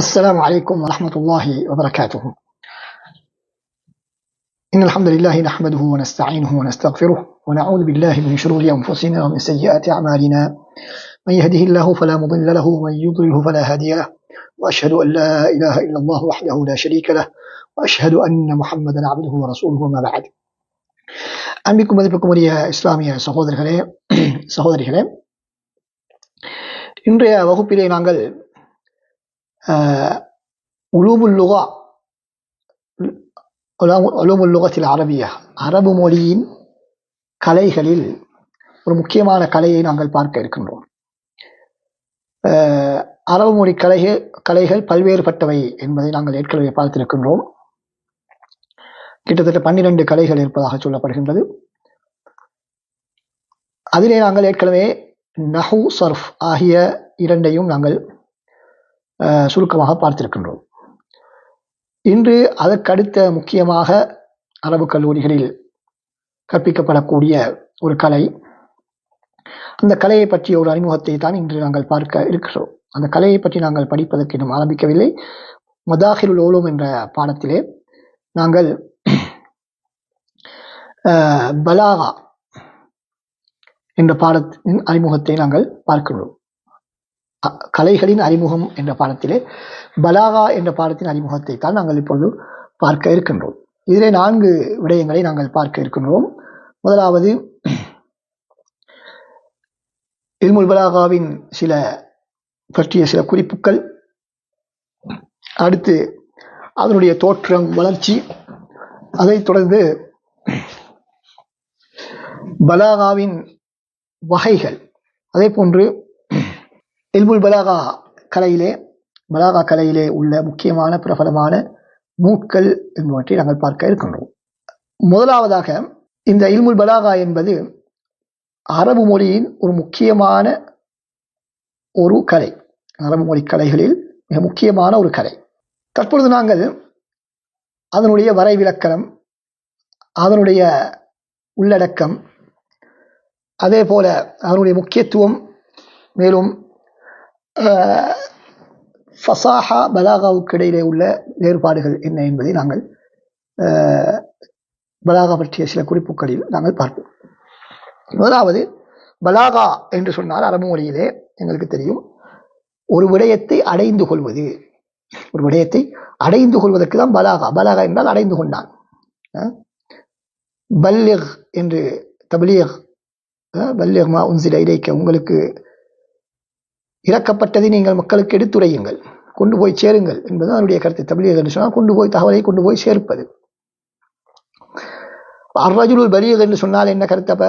السلام عليكم ورحمة الله وبركاته. إن الحمد لله نحمده ونستعينه ونستغفره ونعوذ بالله من شرور أنفسنا ومن سيئات أعمالنا. من يهده الله فلا مضل له ومن يضلله فلا هادي له، وأشهد أن لا إله إلا الله وحده لا شريك له، وأشهد أن محمدا عبده ورسوله. وما بعد. அன்பிற்கும் மதிப்புக்கும் உரிய இஸ்லாமிய சகோதரிகளே, இன்றைய வகுப்பிலே நாங்கள் உலூமுல் லுகத்தில் அரபியா, அரபு மொழியின் கலைகளில் ஒரு முக்கியமான கலையை நாங்கள் பார்க்க இருக்கின்றோம். அரபு மொழி கலைகள் பல்வேறுபட்டவை என்பதை நாங்கள் ஏற்கனவே பார்த்திருக்கின்றோம். கிட்டத்தட்ட 12 கலைகள் இருப்பதாக சொல்லப்படுகின்றது. அதிலே நாங்கள் ஏற்கனவே நஹு, சர்ஃப் ஆகிய இரண்டையும் நாங்கள் சுருக்கமாக பார்த்திருக்கின்றோம். இன்று அதற்கடுத்த முக்கியமாக அரபு கல்லூரிகளில் கற்பிக்கப்படக்கூடிய ஒரு கலை, அந்த கலையை பற்றிய ஒரு அறிமுகத்தை தான் இன்று நாங்கள் பார்க்க இருக்கிறோம். அந்த கலையை பற்றி நாங்கள் படிப்பதற்கு இன்னும் ஆரம்பிக்கவில்லை. மதாஹிருல் உலூம் என்ற பாடத்திலே நாங்கள் பலாகா என்ற பாடத்தின் அறிமுகத்தை நாங்கள் பார்க்கிறோம். கலைகளின் அறிமுகம் என்ற பாடத்திலே பலாகா என்ற பாடத்தின் அறிமுகத்தை தான் நாங்கள் இப்பொழுது பார்க்க இருக்கின்றோம். இதிலே 4 விடயங்களை நாங்கள் பார்க்க இருக்கின்றோம். முதலாவது, இல்முல் பலாகாவின் பற்றிய சில குறிப்புகள். அடுத்து அதனுடைய தோற்றம், வளர்ச்சி. அதைத் தொடர்ந்து பலாகாவின் வகைகள். அதே போன்று இல்முல் பலாகா கலையிலே உள்ள முக்கியமான பிரபலமான நூட்கள் என்பவற்றை நாங்கள் பார்க்க இருக்கின்றோம். முதலாவதாக, இந்த இல்முல் பலாகா என்பது அரபு மொழியின் ஒரு முக்கியமான ஒரு கலை. அரபு மொழி கலைகளில் மிக முக்கியமான ஒரு கலை. தற்பொழுது நாங்கள் அதனுடைய வரைவிலக்கணம், அதனுடைய உள்ளடக்கம், அதே போல அதனுடைய முக்கியத்துவம், மேலும் ஃபசாஹா பலாகாவுக்கு இடையிலே உள்ள வேறுபாடுகள் என்ன என்பதை நாங்கள் பலாகா பற்றிய சில குறிப்புகளில் நாங்கள் பார்ப்போம். முதலாவது, பலாகா என்று சொன்னால் அரபு மொழியிலே எங்களுக்கு தெரியும், ஒரு விடயத்தை அடைந்து கொள்வது. ஒரு விடயத்தை அடைந்து கொள்வதற்கு தான் பலாகா. பலாகா என்றால் அடைந்து கொண்டான். பல்லிக் என்று, தப்லீக், பல்லிக் மா உன்சில இலைக்க, உங்களுக்கு இறக்கப்பட்டதை நீங்கள் மக்களுக்கு எடுத்துரையுங்கள், கொண்டு போய் சேருங்கள் என்பது அதனுடைய கருத்து. தப்லீக் என்று சொன்னால் கொண்டு போய், தகவலை கொண்டு போய் சேர்ப்பது. அர்ரஜுலுல் பலீக் என்று சொன்னால் என்ன கருத்து? அப்ப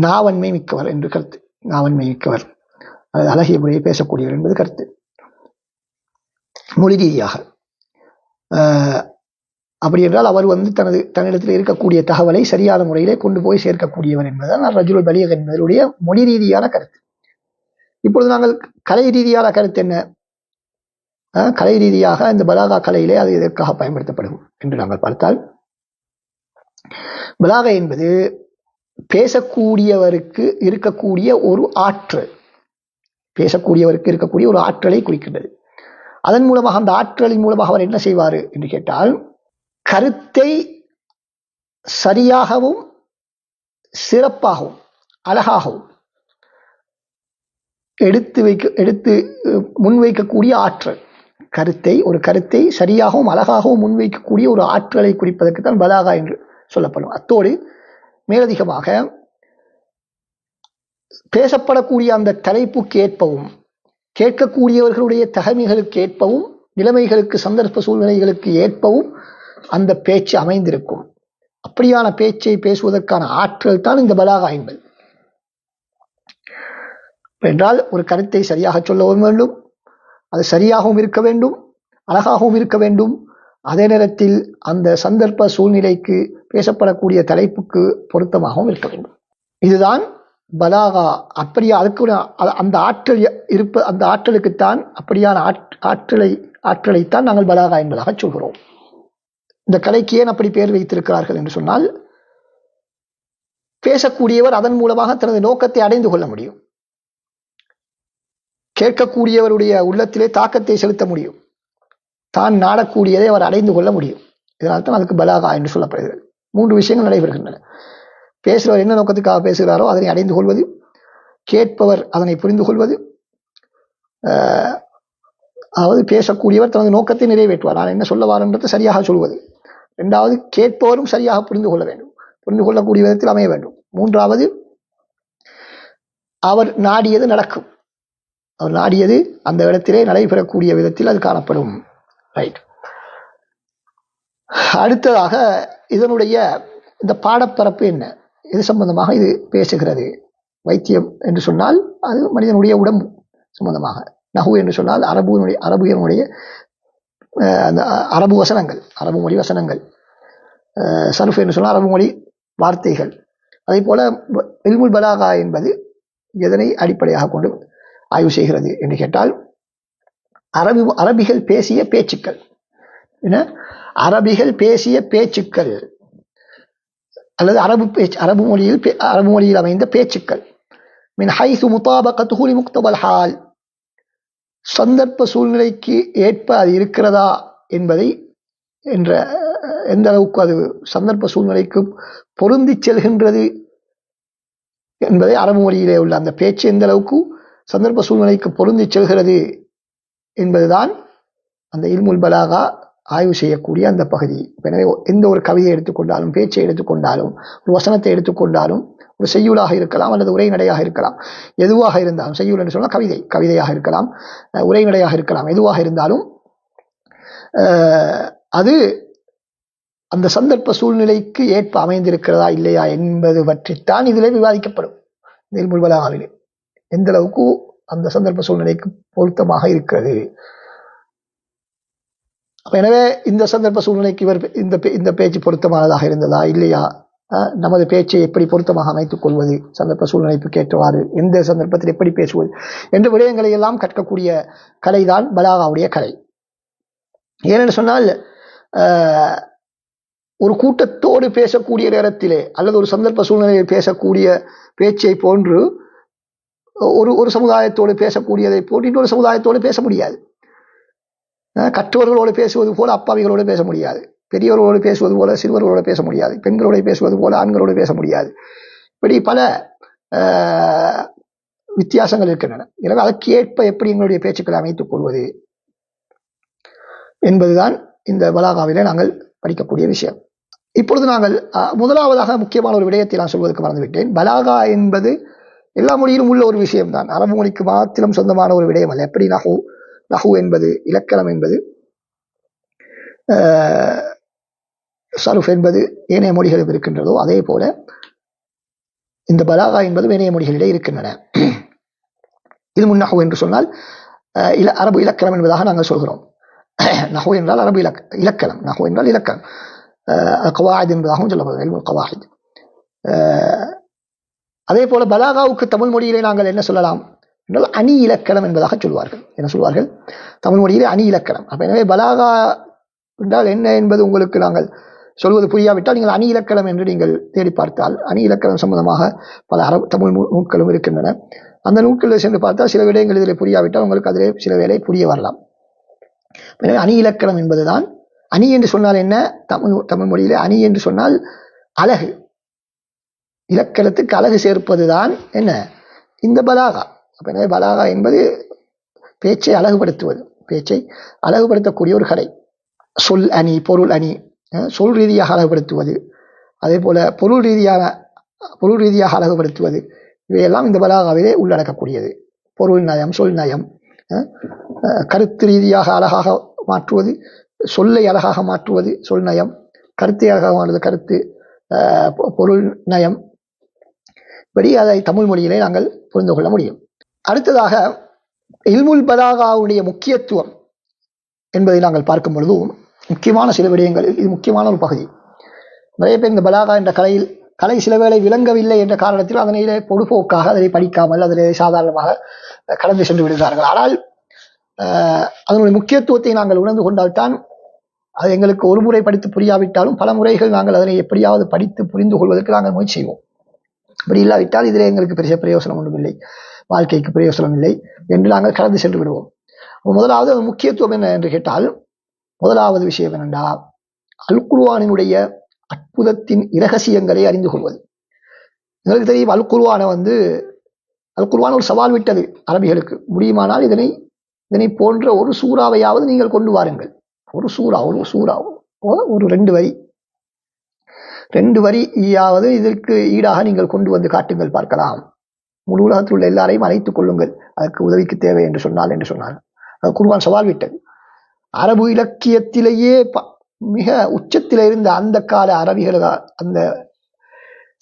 நாவன்மை மிக்கவர் என்று கருத்து. நாவன்மை மிக்கவர், அழகிய முறையை பேசக்கூடியவர் என்பது கருத்து. மொழி ரீதியாக அப்படி என்றால் அவர் தன்னிடத்தில் இருக்கக்கூடிய தகவலை சரியான முறையிலே கொண்டு போய் சேர்க்கக்கூடியவர் என்பதுதான் ரஜுலுல் பலீக் என்பதனுடைய மொழி ரீதியான கருத்து. இப்பொழுது நாங்கள் கலை ரீதியான கருத்து என்ன? கலை ரீதியாக இந்த பலாகா கலையிலே அது எதற்காக பயன்படுத்தப்படும் என்று நாங்கள் பார்த்தால், பலாகா என்பது பேசக்கூடியவருக்கு இருக்கக்கூடிய ஒரு ஆற்றல், பேசக்கூடியவருக்கு இருக்கக்கூடிய ஒரு ஆற்றலை குறிக்கின்றது. அதன் மூலமாக, அந்த ஆற்றலின் மூலமாக அவர் என்ன செய்வார் என்று கேட்டால், கருத்தை சரியாகவும் சிறப்பாகவும் அழகாகவும் எடுத்து முன்வைக்கக்கூடிய ஆற்றல். ஒரு கருத்தை சரியாகவும் அழகாகவும் முன்வைக்கக்கூடிய ஒரு ஆற்றலை குறிப்பதற்கு தான் பலாகா என்று சொல்லப்படும். அத்தோடு மேலதிகமாக பேசப்படக்கூடிய அந்த தலைப்புக்கு ஏற்பவும், கேட்கக்கூடியவர்களுடைய தகமைகளுக்கு ஏற்பவும், நிலைமைகளுக்கு, சந்தர்ப்ப சூழ்நிலைகளுக்கு ஏற்பவும் அந்த பேச்சு அமைந்திருக்கும். அப்படியான பேச்சை பேசுவதற்கான ஆற்றல் தான் இந்த பலாகா என்பது. என்றால், ஒரு கருத்தை சரியாக சொல்லவும் வேண்டும், அது சரியாகவும் இருக்க வேண்டும், அழகாகவும் இருக்க வேண்டும், அதே நேரத்தில் அந்த சந்தர்ப்ப சூழ்நிலைக்கு, பேசப்படக்கூடிய தலைப்புக்கு பொருத்தமாகவும் இருக்க வேண்டும். இதுதான் பலாகா. அப்படியே அதுக்கு அந்த ஆற்றல் அந்த ஆற்றலுக்குத்தான், அப்படியான ஆற்றலைத்தான் நாங்கள் பலாகா என்பதாக சொல்கிறோம். இந்த கலைக்கு ஏன் அப்படி பெயர் வைத்திருக்கிறார்கள் என்று சொன்னால், பேசக்கூடியவர் அதன் மூலமாக தனது நோக்கத்தை அடைந்து கொள்ள முடியும். கேட்கக்கூடியவருடைய உள்ளத்திலே தாக்கத்தை செலுத்த முடியும், தான் நாடக்கூடியதை அவர் அடைந்து கொள்ள முடியும். இதனால்தான் அதுக்கு பலாகா என்று சொல்லப்படுகிறது. 3 விஷயங்கள் நடைபெறுகின்றன. பேசுகிறவர் என்ன நோக்கத்துக்காக பேசுகிறாரோ அதனை அடைந்து கொள்வது, கேட்பவர் அதனை புரிந்து கொள்வது, அதாவது பேசக்கூடியவர் தனது நோக்கத்தை நிறைவேற்றுவார், நான் என்ன சொல்ல வாரன்றதை சரியாக சொல்வது. 2வது, கேட்பவரும் சரியாக புரிந்து கொள்ள வேண்டும், புரிந்து கொள்ளக்கூடிய விதத்தில் அமைய வேண்டும். 3வது, அவர் நாடியது நடக்கும், அவர் நாடியது அந்த இடத்திலே நடைபெறக்கூடிய விதத்தில் அது காணப்படும். ரைட். அடுத்ததாக இதனுடைய இந்த பாடப்பரப்பு என்ன, இது சம்பந்தமாக இது பேசுகிறது. வைத்தியம் என்று சொன்னால் அது மனிதனுடைய உடம்பு சம்பந்தமாக, நஹு என்று சொன்னால் அரபியனுடைய அந்த அரபு வசனங்கள், அரபு மொழி வசனங்கள், சர்ஃப் என்று சொன்னால் அரபு மொழி வார்த்தைகள். அதே போல இல்முல் பலாகா என்பது எதனை அடிப்படையாக கொண்டு ஆய்வு செய்கிறது என்று கேட்டால், அரபிகள் பேசிய பேச்சுக்கள், அரபிகள் பேசிய பேச்சுக்கள் அல்லது அரபு மொழியில் அமைந்த பேச்சுக்கள். மின் ஹைசு முதாபகத்துஹு லிமுக்தபல் ஹால், சந்தர்ப்ப சூழ்நிலைக்கு ஏற்ப அது இருக்கிறதா என்பதை எந்த அளவுக்கு அது சந்தர்ப்ப சூழ்நிலைக்கு பொருந்தி செல்கின்றது என்பதை, அரபு மொழியிலே உள்ள அந்த பேச்சு எந்த அளவுக்கு சந்தர்ப்ப சூழ்நிலைக்கு பொருந்தி செல்கிறது என்பதுதான் அந்த இல்முல் பலாகா ஆய்வு செய்யக்கூடிய அந்த பகுதி. எனவே எந்த ஒரு கவிதையை எடுத்துக்கொண்டாலும், பேச்சை எடுத்துக்கொண்டாலும், ஒரு வசனத்தை எடுத்துக்கொண்டாலும், ஒரு செய்யுளாக இருக்கலாம் அல்லது உரைநடையாக இருக்கலாம், எதுவாக இருந்தாலும், செய்யுள் என்று சொன்னால் கவிதையாக இருக்கலாம், உரைநடையாக இருக்கலாம், எதுவாக இருந்தாலும் அது அந்த சந்தர்ப்ப சூழ்நிலைக்கு ஏற்ப அமைந்திருக்கிறதா இல்லையா என்பது பற்றித்தான் இதிலே விவாதிக்கப்படும். இல்முல் பலாகாவிலே எந்த அளவுக்கு அந்த சந்தர்ப்ப சூழ்நிலைக்கு பொருத்தமாக இருக்கிறது. எனவே இந்த சந்தர்ப்ப சூழ்நிலைக்கு இவர் இந்த பேச்சு பொருத்தமானதாக இருந்ததா இல்லையா, நமது பேச்சை எப்படி பொருத்தமாக அமைத்துக் கொள்வது, சந்தர்ப்ப சூழ்நிலைக்கு ஏற்றவாறு எந்த சந்தர்ப்பத்தில் எப்படி பேசுவது என்ற விடயங்களை எல்லாம் கற்கக்கூடிய கலைதான் பலாகாவுடைய கலை. ஏனென்று சொன்னால், ஒரு கூட்டத்தோடு பேசக்கூடிய நேரத்திலே அல்லது ஒரு சந்தர்ப்ப சூழ்நிலையில் பேசக்கூடிய பேச்சை போன்று ஒரு சமுதாயத்தோடு பேசக்கூடியதை போன்று இன்னொரு சமுதாயத்தோடு பேச முடியாது. கற்றவர்களோடு பேசுவது போல அப்பாவிகளோடு பேச முடியாது, பெரியவர்களோடு பேசுவது போல சிறுவர்களோடு பேச முடியாது, பெண்களோடு பேசுவது போல ஆண்களோடு பேச முடியாது. இப்படி பல வித்தியாசங்கள் இருக்கின்றன. எனவே அதற்கு ஏற்ப எப்படி எங்களுடைய பேச்சுக்களை அமைத்துக் கொள்வது என்பதுதான் இந்த பலாகாவிலே நாங்கள் படிக்கக்கூடிய விஷயம். இப்பொழுது நாங்கள் முதலாவதாக முக்கியமான ஒரு விடயத்தை நான் சொல்வதற்கு மறந்துவிட்டேன். பலாகா என்பது எல்லா மொழியிலும் உள்ள ஒரு விஷயம்தான், அரபு மொழிக்கு மாத்திரம் சொந்தமான ஒரு விடயம் அல்ல. எப்படி நஹு என்பது, இலக்கணம் என்பது, சர்ஃப் என்பது ஏனைய மொழிகளில் இருக்கின்றதோ அதே போல இந்த பலாகா என்பது ஏனைய மொழிகளிலே இருக்கின்றன. இல்முன் நஹு என்று சொன்னால் அரபு இலக்கணம் என்பதாக நாங்கள் சொல்கிறோம். நஹு என்றால் அரபு இலக்கணம், நஹு என்றால் இலக்கணம், கவாயித் என்பதாகவும் சொல்லப்படுகிறது, இல்முல் கவாயித். அதே போல பலாகாவுக்கு தமிழ் மொழியிலே நாங்கள் என்ன சொல்லலாம் என்றால் அணி இலக்கணம் என்பதாக சொல்வார்கள். என்ன சொல்வார்கள்? தமிழ் மொழியிலே அணி இலக்கணம். அப்ப எனவே பலாகா என்றால் என்ன என்பது உங்களுக்கு நாங்கள் சொல்வது புரியாவிட்டால் நீங்கள் அணி இலக்கணம் என்று நீங்கள் தேடி பார்த்தால் அணி இலக்கணம் சம்பந்தமாக பல தமிழ் நூல்களும் இருக்கின்றன. அந்த நூல்களில் சென்று பார்த்தால் சில விடயங்கள் இதில் புரியாவிட்டால் உங்களுக்கு அதிலே சில வேலை புரிய வரலாம். எனவே அணி இலக்கணம் என்பதுதான். அணி என்று சொன்னால் என்ன? தமிழ் மொழியிலே அணி என்று சொன்னால் அழகு, இலக்கணத்துக்கு அழகு சேர்ப்பதுதான் என்ன இந்த பலாகா. எனவே பலாகா என்பது பேச்சை அழகுபடுத்துவது, பேச்சை அழகுபடுத்தக்கூடிய ஒரு கலை. சொல் அணி, பொருள் அணி, சொல் ரீதியாக அழகுபடுத்துவது, அதே போல பொருள் ரீதியாக அழகுபடுத்துவது, இவையெல்லாம் இந்த பலாகாவிலே உள்ளடக்கக்கூடியது. பொருள் நயம், சொல் நயம், கருத்து ரீதியாக அழகாக மாற்றுவது, சொல்லை அழகாக மாற்றுவது சொல் நயம், கருத்தை அழகாக மாற்றுவது கருத்து பொருள் நயம். இப்படி அதை தமிழ் மொழியிலே நாங்கள் புரிந்து கொள்ள முடியும். அடுத்ததாக இல்முல் பலாகாவுடைய முக்கியத்துவம் என்பதை நாங்கள் பார்க்கும் பொழுது முக்கியமான சில விடயங்கள், இது முக்கியமான ஒரு பகுதி. நிறைய பேர் இந்த பலாகா என்ற கலை சில வேளை விளங்கவில்லை என்ற காரணத்தில் அதனிலே பொடுபோக்காக அதனை படிக்காமல் அதிலே சாதாரணமாக கடந்து சென்று விடுகிறார்கள். ஆனால் அதனுடைய முக்கியத்துவத்தை நாங்கள் உணர்ந்து கொண்டால்தான், அது எங்களுக்கு ஒரு முறை படித்து புரியாவிட்டாலும் பல முறைகள் நாங்கள் அதனை எப்படியாவது படித்து புரிந்து கொள்வதற்கு நாங்கள் முயற்சி செய்வோம். அப்படி இல்லாவிட்டால் இதில் எங்களுக்கு பெரிய பிரயோசனம் ஒன்றும் இல்லை. வாழ்க்கைக்கு பிரயோசனம் இல்லை என்று நாங்கள் கடந்து சென்று விடுவோம். முதலாவது முக்கியத்துவம் என்ன என்று கேட்டால், முதலாவது விஷயம் என்னென்றா, அல் குர்ஆனினுடைய அற்புதத்தின் இரகசியங்களை அறிந்து கொள்வது. எங்களுக்கு தெரியும், அல் குர்ஆன் ஒரு சவால் விட்டது அரபிகளுக்கு. முடியுமானால் இதனை போன்ற ஒரு சூறாவையாவது நீங்கள் கொண்டு வாருங்கள். ஒரு சூறா ஒரு 2 வரியாவது இதற்கு ஈடாக நீங்கள் கொண்டு வந்து காட்டுங்கள், பார்க்கலாம். முழு உலகத்தில் உள்ள எல்லாரையும் அழைத்துக் கொள்ளுங்கள், அதற்கு உதவிக்கு தேவை என்று சொன்னார். குர்ஆன் சவால் விட்டது. அரபு இலக்கியத்திலேயே மிக உச்சத்தில் இருந்த அந்த கால அரபிகளால் அந்த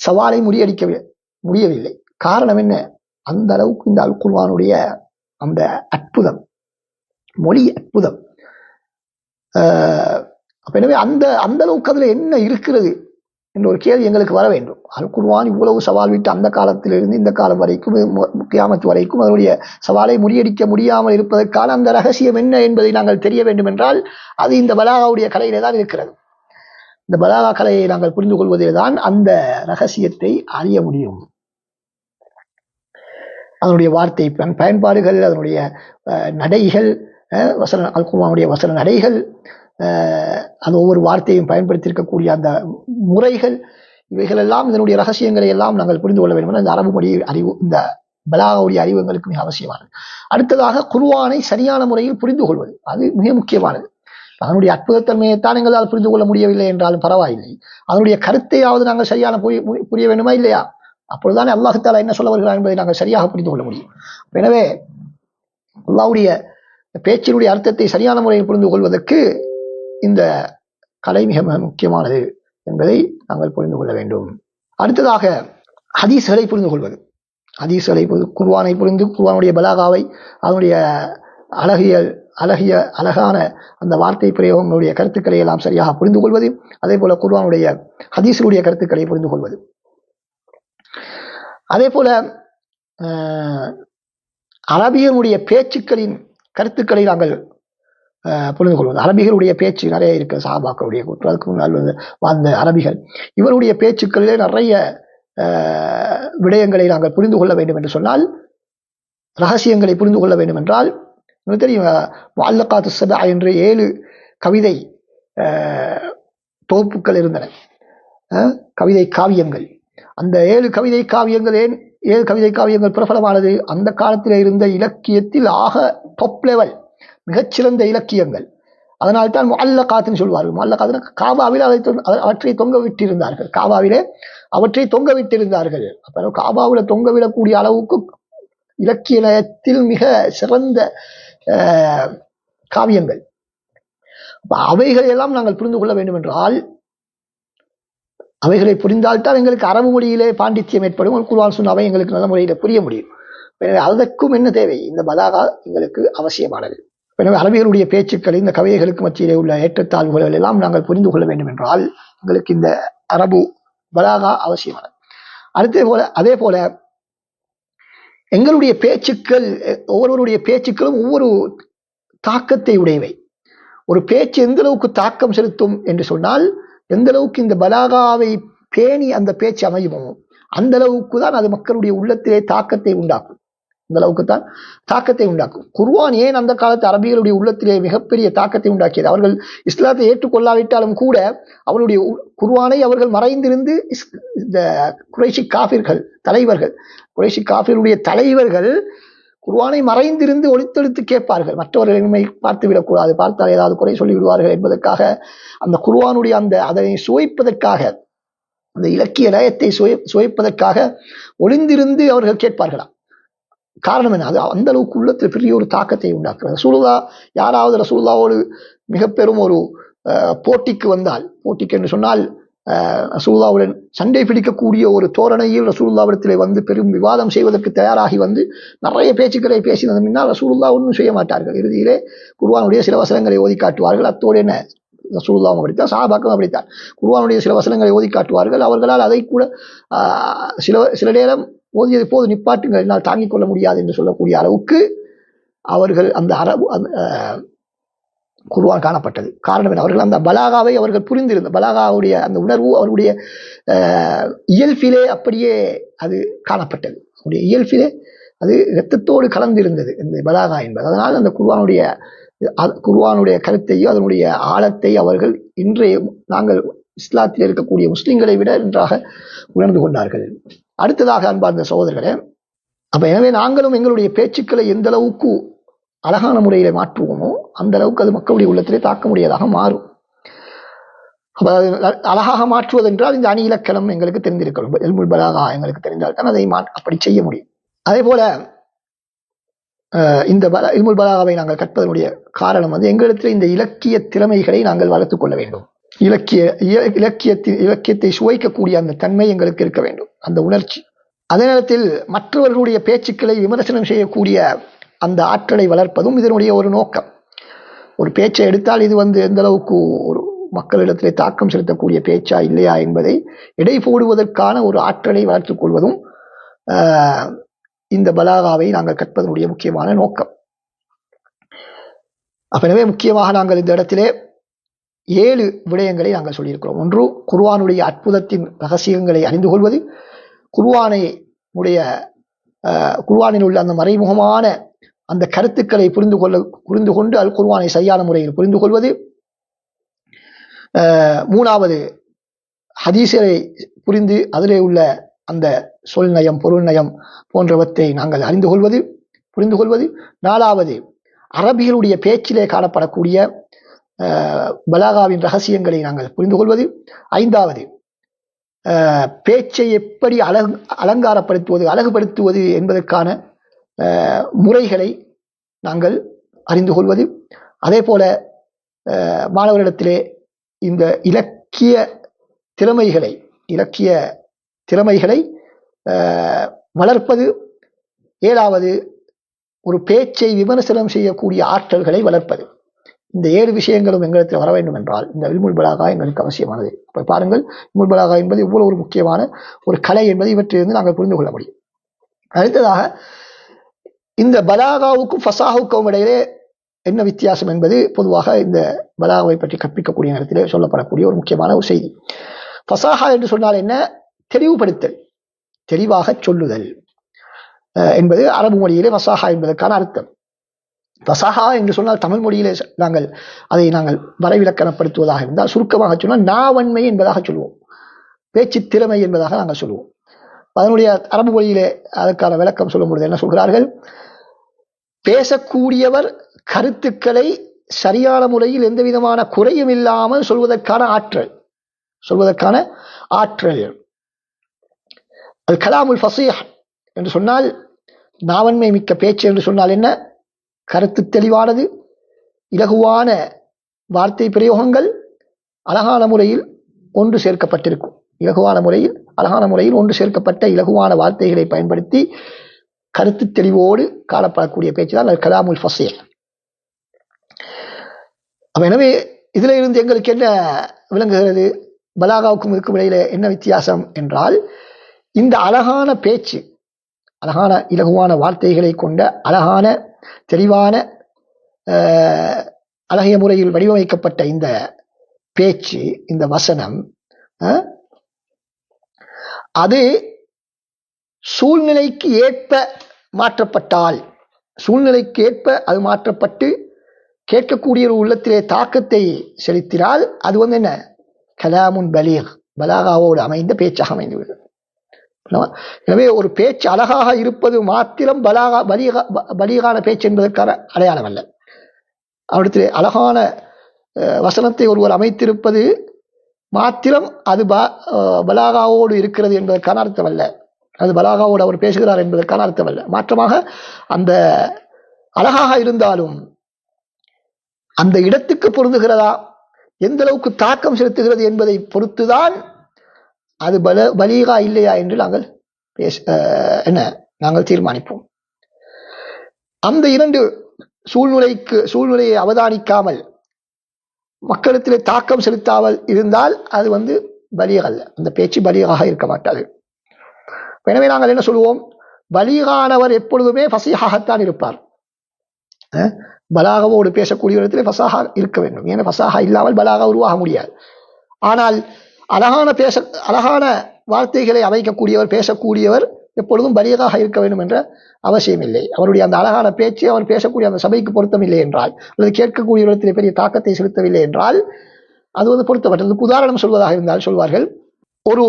சவாலை முடியவில்லை. காரணம் என்ன? அந்த அளவுக்கு இந்த அல் குர்ஆனுடைய அந்த அற்புதம், மொழி அற்புதம். எனவே அந்த அளவுக்கு அதுல என்ன இருக்கிறது என்ற ஒரு கேள்வி எங்களுக்கு வர வேண்டும். அல் குர்ஆன் இவ்வளவு சவால் விட்டு அந்த காலத்திலிருந்து இந்த காலம் வரைக்கும், கியாமத் வரைக்கும் அதனுடைய சவாலை முறியடிக்க முடியாமல் இருப்பதற்கான அந்த ரகசியம் என்ன என்பதை நாங்கள் தெரிய வேண்டும் என்றால், அது இந்த பலாகாவுடைய கலையிலே தான் இருக்கிறது. இந்த பலாகா கலையை நாங்கள் புரிந்து கொள்வதே தான் அந்த ரகசியத்தை அறிய முடியும். அதனுடைய வார்த்தை பயன்பாடுகள், அதனுடைய நடைகள், அல் குர்ஆனுடைய வசன நடைகள், அந்த ஒவ்வொரு வார்த்தையும் பயன்படுத்தியிருக்கக்கூடிய அந்த முறைகள், இவைகள் எல்லாம் இதனுடைய ரகசியங்களை எல்லாம் நாங்கள் புரிந்து கொள்ள வேண்டும். இந்த அரபு மொழி அறிவு, இந்த பலாகாவுடைய அறிவு எங்களுக்கு மிக அவசியமானது. அடுத்ததாக குர்ஆனை சரியான முறையில் புரிந்து கொள்வது, அது மிக முக்கியமானது. அதனுடைய அற்புதத்தன்மையைத்தான் எங்களால் புரிந்து கொள்ள முடியவில்லை என்றாலும் பரவாயில்லை, அதனுடைய கருத்தையாவது நாங்கள் சரியான புரிய வேண்டுமா இல்லையா? அப்பொழுதுதானே அல்லாஹ் தஆலா என்ன சொல்ல வருகிறார் என்பதை நாங்கள் சரியாக புரிந்து கொள்ள முடியும். எனவே அல்லாஹ்வுடைய பேச்சினுடைய அர்த்தத்தை சரியான முறையில் புரிந்து கொள்வதற்கு இந்த கலை மிக முக்கியமானது என்பதை நாங்கள் புரிந்து கொள்ள வேண்டும். அடுத்ததாக ஹதீஸ்களை புரிந்து கொள்வது. குர்ஆனை புரிந்து, குர்ஆனுடைய பலாகாவை, அதனுடைய அழகான அந்த வார்த்தை பிரயோகங்களுடைய கருத்துக்களை எல்லாம் சரியாக புரிந்து கொள்வது. அதே போல குர்ஆனுடைய ஹதீஸுடைய கருத்துக்களை புரிந்து கொள்வது. அதே போல அரபியனுடைய பேச்சுக்களின் கருத்துக்களை நாங்கள் புரிந்து கொள்வது. அரபிகளுடைய பேச்சு நிறைய இருக்கு. சஹாபாக்களுடைய அதுக்கு முன்னால் வாழ்ந்த அரபிகள், இவருடைய பேச்சுக்களிலே நிறைய விடயங்களை நாங்கள் புரிந்து கொள்ள வேண்டும் என்று சொன்னால், ரகசியங்களை புரிந்து கொள்ள வேண்டும் என்றால், தெரியும், முஅல்லகாத்து ஸபா என்று 7 கவிதை தொகுப்புகள் இருந்தன, கவிதை காவியங்கள். அந்த 7 கவிதை காவியங்கள் ஏன் 7 கவிதை காவியங்கள் பிரபலமானது? அந்த காலத்தில் இருந்த இலக்கியத்தில் ஆக டாப் லெவல், மிகச்சிறந்த இலக்கியங்கள். அதனால்தான் முஅல்லகாத்துன்னு சொல்வார்கள். முஅல்லகாத்துனா காபாவில் அவற்றை தொங்க விட்டிருந்தார்கள். அப்ப காபாவில் தொங்க விடக்கூடிய அளவுக்கு இலக்கிய நயத்தில் மிக சிறந்த காவியங்கள். அவைகளை எல்லாம் நாங்கள் புரிந்து கொள்ள வேண்டும் என்றால், அவைகளை புரிந்தால்தான் எங்களுக்கு அரபு மொழியிலே பாண்டித்யம் ஏற்படும். குர்ஆன் சுன்னாவை எங்களுக்கு நல்ல முறையில் புரிய முடியும். எனவே அதற்கும் என்ன தேவை? இந்த பலாகா எங்களுக்கு அவசியமானது. எனவே அரபிகளுடைய பேச்சுக்களை, இந்த கவிதைகளுக்கு மத்தியிலே உள்ள ஏற்றத்தாழ்வுகள் எல்லாம் நாங்கள் புரிந்து கொள்ள வேண்டும் என்றால், எங்களுக்கு இந்த அரபு பலாகா அவசியமானது. அதே போல எங்களுடைய பேச்சுக்கள், ஒவ்வொருவருடைய பேச்சுக்களும் ஒவ்வொரு தாக்கத்தை உடையவை. ஒரு பேச்சு எந்த அளவுக்கு தாக்கம் செலுத்தும் என்று சொன்னால், எந்த அளவுக்கு இந்த பலாகாவை பேணி அந்த பேச்சு அமையுமோ அந்த அளவுக்கு தான் அது மக்களுடைய உள்ளத்திலே தாக்கத்தை உண்டாக்கும். குர்ஆன் ஏன் அந்த காலத்து அரபிகளுடைய உள்ளத்திலே மிகப்பெரிய தாக்கத்தை உண்டாக்கியது? அவர்கள் இஸ்லாத்தை ஏற்றுக்கொள்ளாவிட்டாலும் கூட அவருடைய குர்ஆனை அவர்கள் மறைந்திருந்து, இந்த குறைஷி தலைவர்கள் குர்ஆனை மறைந்திருந்து ஒளித்தெடுத்து கேட்பார்கள். மற்றவர்களை பார்த்து விடக்கூடாது, பார்த்தால் ஏதாவது குறை சொல்லி விடுவார்கள் என்பதற்காக, அந்த குர்ஆனுடைய அதனை சுவைப்பதற்காக, அந்த இலக்கிய நயத்தை சுவைப்பதற்காக ஒளிந்திருந்து அவர்கள் கேட்பார்களாம். காரணம் என்ன? அது அந்த அளவுக்கு உள்ளத்தில் பெரிய ஒரு தாக்கத்தை உண்டாக்குறது. யாராவது ரசூலுல்லாவோடு மிக பெரும் ஒரு போட்டிக்கு வந்தால், போட்டிக்கு என்று சொன்னால் ரசூலுல்லாவுடன் சண்டை பிடிக்கக்கூடிய ஒரு தோரணையில் ரசூலுல்லாவிடத்திலே வந்து பெரும் விவாதம் செய்வதற்கு தயாராகி வந்து நிறைய பேச்சுக்களை பேசினது முன்னால் ரசூலுல்லா ஒன்றும் செய்ய மாட்டார்கள். இறுதியிலே குர்ஆனுடைய சில வசனங்களை ஓதி காட்டுவார்கள். அத்தோடு என்ன, ரசூலுல்லாவும் அப்படித்தான், சஹாபாக்களும் அப்படித்தான். குர்ஆனுடைய சில வசனங்களை ஓதி காட்டுவார்கள். அவர்களால் அதை கூட சில நேரம் ஓதியது போது நிப்பாட்டுங்கள், என்னால் தாங்கிக் கொள்ள முடியாது என்று சொல்லக்கூடிய அளவுக்கு அவர்கள் அந்த குர்ஆன் காணப்பட்டது. காரணம் என்ன? அவர்கள் அந்த பலாகாவை அவர்கள் புரிந்திருந்த, பலாகாவுடைய அந்த உணர்வு அவருடைய இயல்பிலே அப்படியே அது காணப்பட்டது. அவருடைய இயல்பிலே அது இரத்தத்தோடு கலந்திருந்தது இந்த பலாகா என்பது. அதனால் அந்த குர்ஆனுடைய கருத்தையோ அதனுடைய ஆழத்தை அவர்கள் இன்றைய நாங்கள் இஸ்லாத்தில் இருக்கக்கூடிய முஸ்லிம்களை விட நன்றாக உணர்ந்து கொண்டார்கள். அடுத்ததாக அன்பார்ந்த சகோதரர்களே, அப்ப எனவே நாங்களும் எங்களுடைய பேச்சுக்களை எந்த அளவுக்கு அழகான முறையில மாற்றுவோமோ அந்த அளவுக்கு அது மக்களுடைய உள்ளத்திலே தாக்க முடியாதாக மாறும். அழகாக மாற்றுவதென்றால் இந்த அணி இலக்கணம் எங்களுக்கு தெரிந்திருக்கணும். இல்முல் பலாகா எங்களுக்கு தெரிந்தால் தான் அதை அப்படி செய்ய முடியும். அதே போல இந்த இல்முல் பலாகாவை நாங்கள் கற்பதனுடைய காரணம் வந்து எங்களிடத்தில் இந்த இலக்கிய திறமைகளை நாங்கள் வளர்த்துக் கொள்ள வேண்டும். இலக்கியத்தை சுவைக்கக்கூடிய அந்த தன்மை எங்களுக்கு இருக்க வேண்டும், அந்த உணர்ச்சி. அதே நேரத்தில் மற்றவர்களுடைய பேச்சுக்களை விமர்சனம் செய்யக்கூடிய அந்த ஆற்றலை வளர்ப்பதும் இதனுடைய ஒரு நோக்கம். ஒரு பேச்சை எடுத்தால் இது வந்து எந்த அளவுக்கு ஒரு மக்களிடத்திலே தாக்கம் செலுத்தக்கூடிய பேச்சா இல்லையா என்பதை எடை போடுவதற்கான ஒரு ஆற்றலை வளர்த்துக் கொள்வதும் இந்த பலாகாவை நாங்கள் கற்பதனுடைய முக்கியமான நோக்கம். எனவே முக்கியமாக நாங்கள் இந்த இடத்திலே 7 விடயங்களை நாங்கள் சொல்லியிருக்கிறோம். ஒன்று, குர்ஆனுடைய அற்புதத்தின் ரகசியங்களை அறிந்து கொள்வது, குர்ஆனில் உள்ள அந்த மறைமுகமான அந்த கருத்துக்களை புரிந்து கொண்டு அல் குர்ஆனை சரியான முறையில் புரிந்து கொள்வது. 3வது, ஹதீஸை புரிந்து அதிலே உள்ள அந்த சொல் நயம், பொருள் நயம் போன்றவற்றை நாங்கள் புரிந்து கொள்வது. 4வது, அரபிகளுடைய பேச்சிலே காணப்படக்கூடிய பலாகாவின் ரகசியங்களை நாங்கள் புரிந்து கொள்வது. 5வது, பேச்சை எப்படி அலங்காரப்படுத்துவது, அழகுபடுத்துவது என்பதற்கான முறைகளை நாங்கள் அறிந்து கொள்வது. அதே போல மாணவரிடத்திலே இந்த இலக்கிய திறமைகளை வளர்ப்பது. 7வது, ஒரு பேச்சை விமர்சனம் செய்யக்கூடிய ஆற்றல்களை வளர்ப்பது. இந்த 7 விஷயங்களும் எங்களுக்கு வர வேண்டும் என்றால் இந்த இல்முல் பலாகா எங்களுக்கு அவசியமானது. அப்ப பாருங்கள், இல்முல் பலாகா என்பது இவ்வளவு ஒரு முக்கியமான ஒரு கலை என்பதை இவற்றிலிருந்து நாங்கள் புரிந்து கொள்ள முடியும். அடுத்ததாக, இந்த பலாகாவுக்கும் ஃபசாஹுக்கும் இடையிலே என்ன வித்தியாசம் என்பது பொதுவாக இந்த பலாகாவை பற்றி கற்பிக்கக்கூடிய நேரத்திலே சொல்லப்படக்கூடிய ஒரு முக்கியமான ஒரு செய்தி. ஃபசாஹா என்று சொன்னால் என்ன? தெளிவுபடுத்தல், தெளிவாக சொல்லுதல் என்பது அரபு மொழியிலே ஃபசாஹா என்பதற்கான அர்த்தம். ஃபசாஹா என்று சொன்னால் தமிழ் மொழியிலே அதை நாங்கள் வரைவிலக்கணப்படுத்துவதாக இருந்தால் சுருக்கமாக சொன்னால் நாவன்மை என்பதாக சொல்லுவோம், பேச்சு திறமை என்பதாக நாங்கள் சொல்லுவோம். அதனுடைய அரபு மொழியிலே அதற்கான விளக்கம் சொல்லும் பொழுது என்ன சொல்கிறார்கள்? பேசக்கூடியவர் கருத்துக்களை சரியான முறையில் எந்த விதமான குறையும் இல்லாமல் சொல்வதற்கான ஆற்றல். அது கலாமுல் ஃபஸீஹ் என்று சொன்னால், நாவன்மை மிக்க பேச்சு என்று சொன்னால் என்ன? கருத்து தெளிவானது, இலகுவான வார்த்தை பிரயோகங்கள் அழகான முறையில் ஒன்று சேர்க்கப்பட்டிருக்கும். அழகான முறையில் ஒன்று சேர்க்கப்பட்ட இலகுவான வார்த்தைகளை பயன்படுத்தி கருத்து தெளிவோடு காணப்படக்கூடிய பேச்சு தான் கலாமுல் ஃபஸீஹ். எனவே இதுல இருந்து எங்களுக்கு என்ன விளங்குகிறது? பலாகாவுக்கும் இருக்கும் இடையில என்ன வித்தியாசம் என்றால், இந்த அழகான பேச்சு, அழகான இலகுவான வார்த்தைகளை கொண்ட அழகான தெளிவான அழகிய முறையில் வடிவமைக்கப்பட்ட இந்த பேச்சு, இந்த வசனம், அது சூழ்நிலைக்கு ஏற்ப மாற்றப்பட்டால், சூழ்நிலைக்கு ஏற்ப அது மாற்றப்பட்டு கேட்கக்கூடிய ஒரு உள்ளத்திலே தாக்கத்தை செலுத்தினால் அது வந்து என்ன? கலாமுன் பலீக், பலாகாவோடு அமைந்த பேச்சாக அமைந்துவிடும். எனவே ஒரு பேச்சு அழகாக இருப்பது மாத்திரம் பலீகான பேச்சு என்பதற்கான அடையாளம் அல்ல. அவரிடத்திலே அழகான வசனத்தை ஒருவர் அமைத்திருப்பது மாத்திரம் அது பலாகாவோடு இருக்கிறது என்பதற்கான அர்த்தம் அல்ல. அது பலாகாவோடு அவர் பேசுகிறார் என்பதற்கான அர்த்தம் அல்ல. மாற்றமாக அந்த அழகாக இருந்தாலும் அந்த இடத்துக்கு பொருந்துகிறதா, எந்த அளவுக்கு தாக்கம் செலுத்துகிறது என்பதை பொறுத்துதான் அது பலீகா இல்லையா என்று நாங்கள் தீர்மானிப்போம். அந்த 2 சூழ்நிலையை அவதானிக்காமல் மக்களிடத்திலே தாக்கம் செலுத்தாமல் இருந்தால் அது வந்து பலீக் அல்ல, அந்த பேச்சு பலீகாக இருக்க மாட்டாது. எனவே நாங்கள் என்ன சொல்லுவோம்? பலீகானவர் எப்பொழுதுமே ஃபஸீஹாகத்தான் இருப்பார். பலாகாவோடு பேசக்கூடிய இடத்திலே ஃபஸாஹா இருக்க வேண்டும். ஏன்னா ஃபஸாஹா இல்லாமல் பலாகா உருவாக முடியாது. ஆனால் அழகான வார்த்தைகளை அமைக்கக்கூடியவர், பேசக்கூடியவர் எப்பொழுதும் பலியகாக இருக்க வேண்டும் என்ற அவசியம் இல்லை. அவருடைய அந்த அழகான பேச்சு அவர் பேசக்கூடிய அந்த சபைக்கு பொருத்தமில்லை என்றால், அல்லது கேட்கக்கூடிய இடத்திலே பெரிய தாக்கத்தை செலுத்தவில்லை என்றால் அது பொருத்தப்பட்டது. உதாரணம் சொல்வதாக இருந்தால் சொல்வார்கள், ஒரு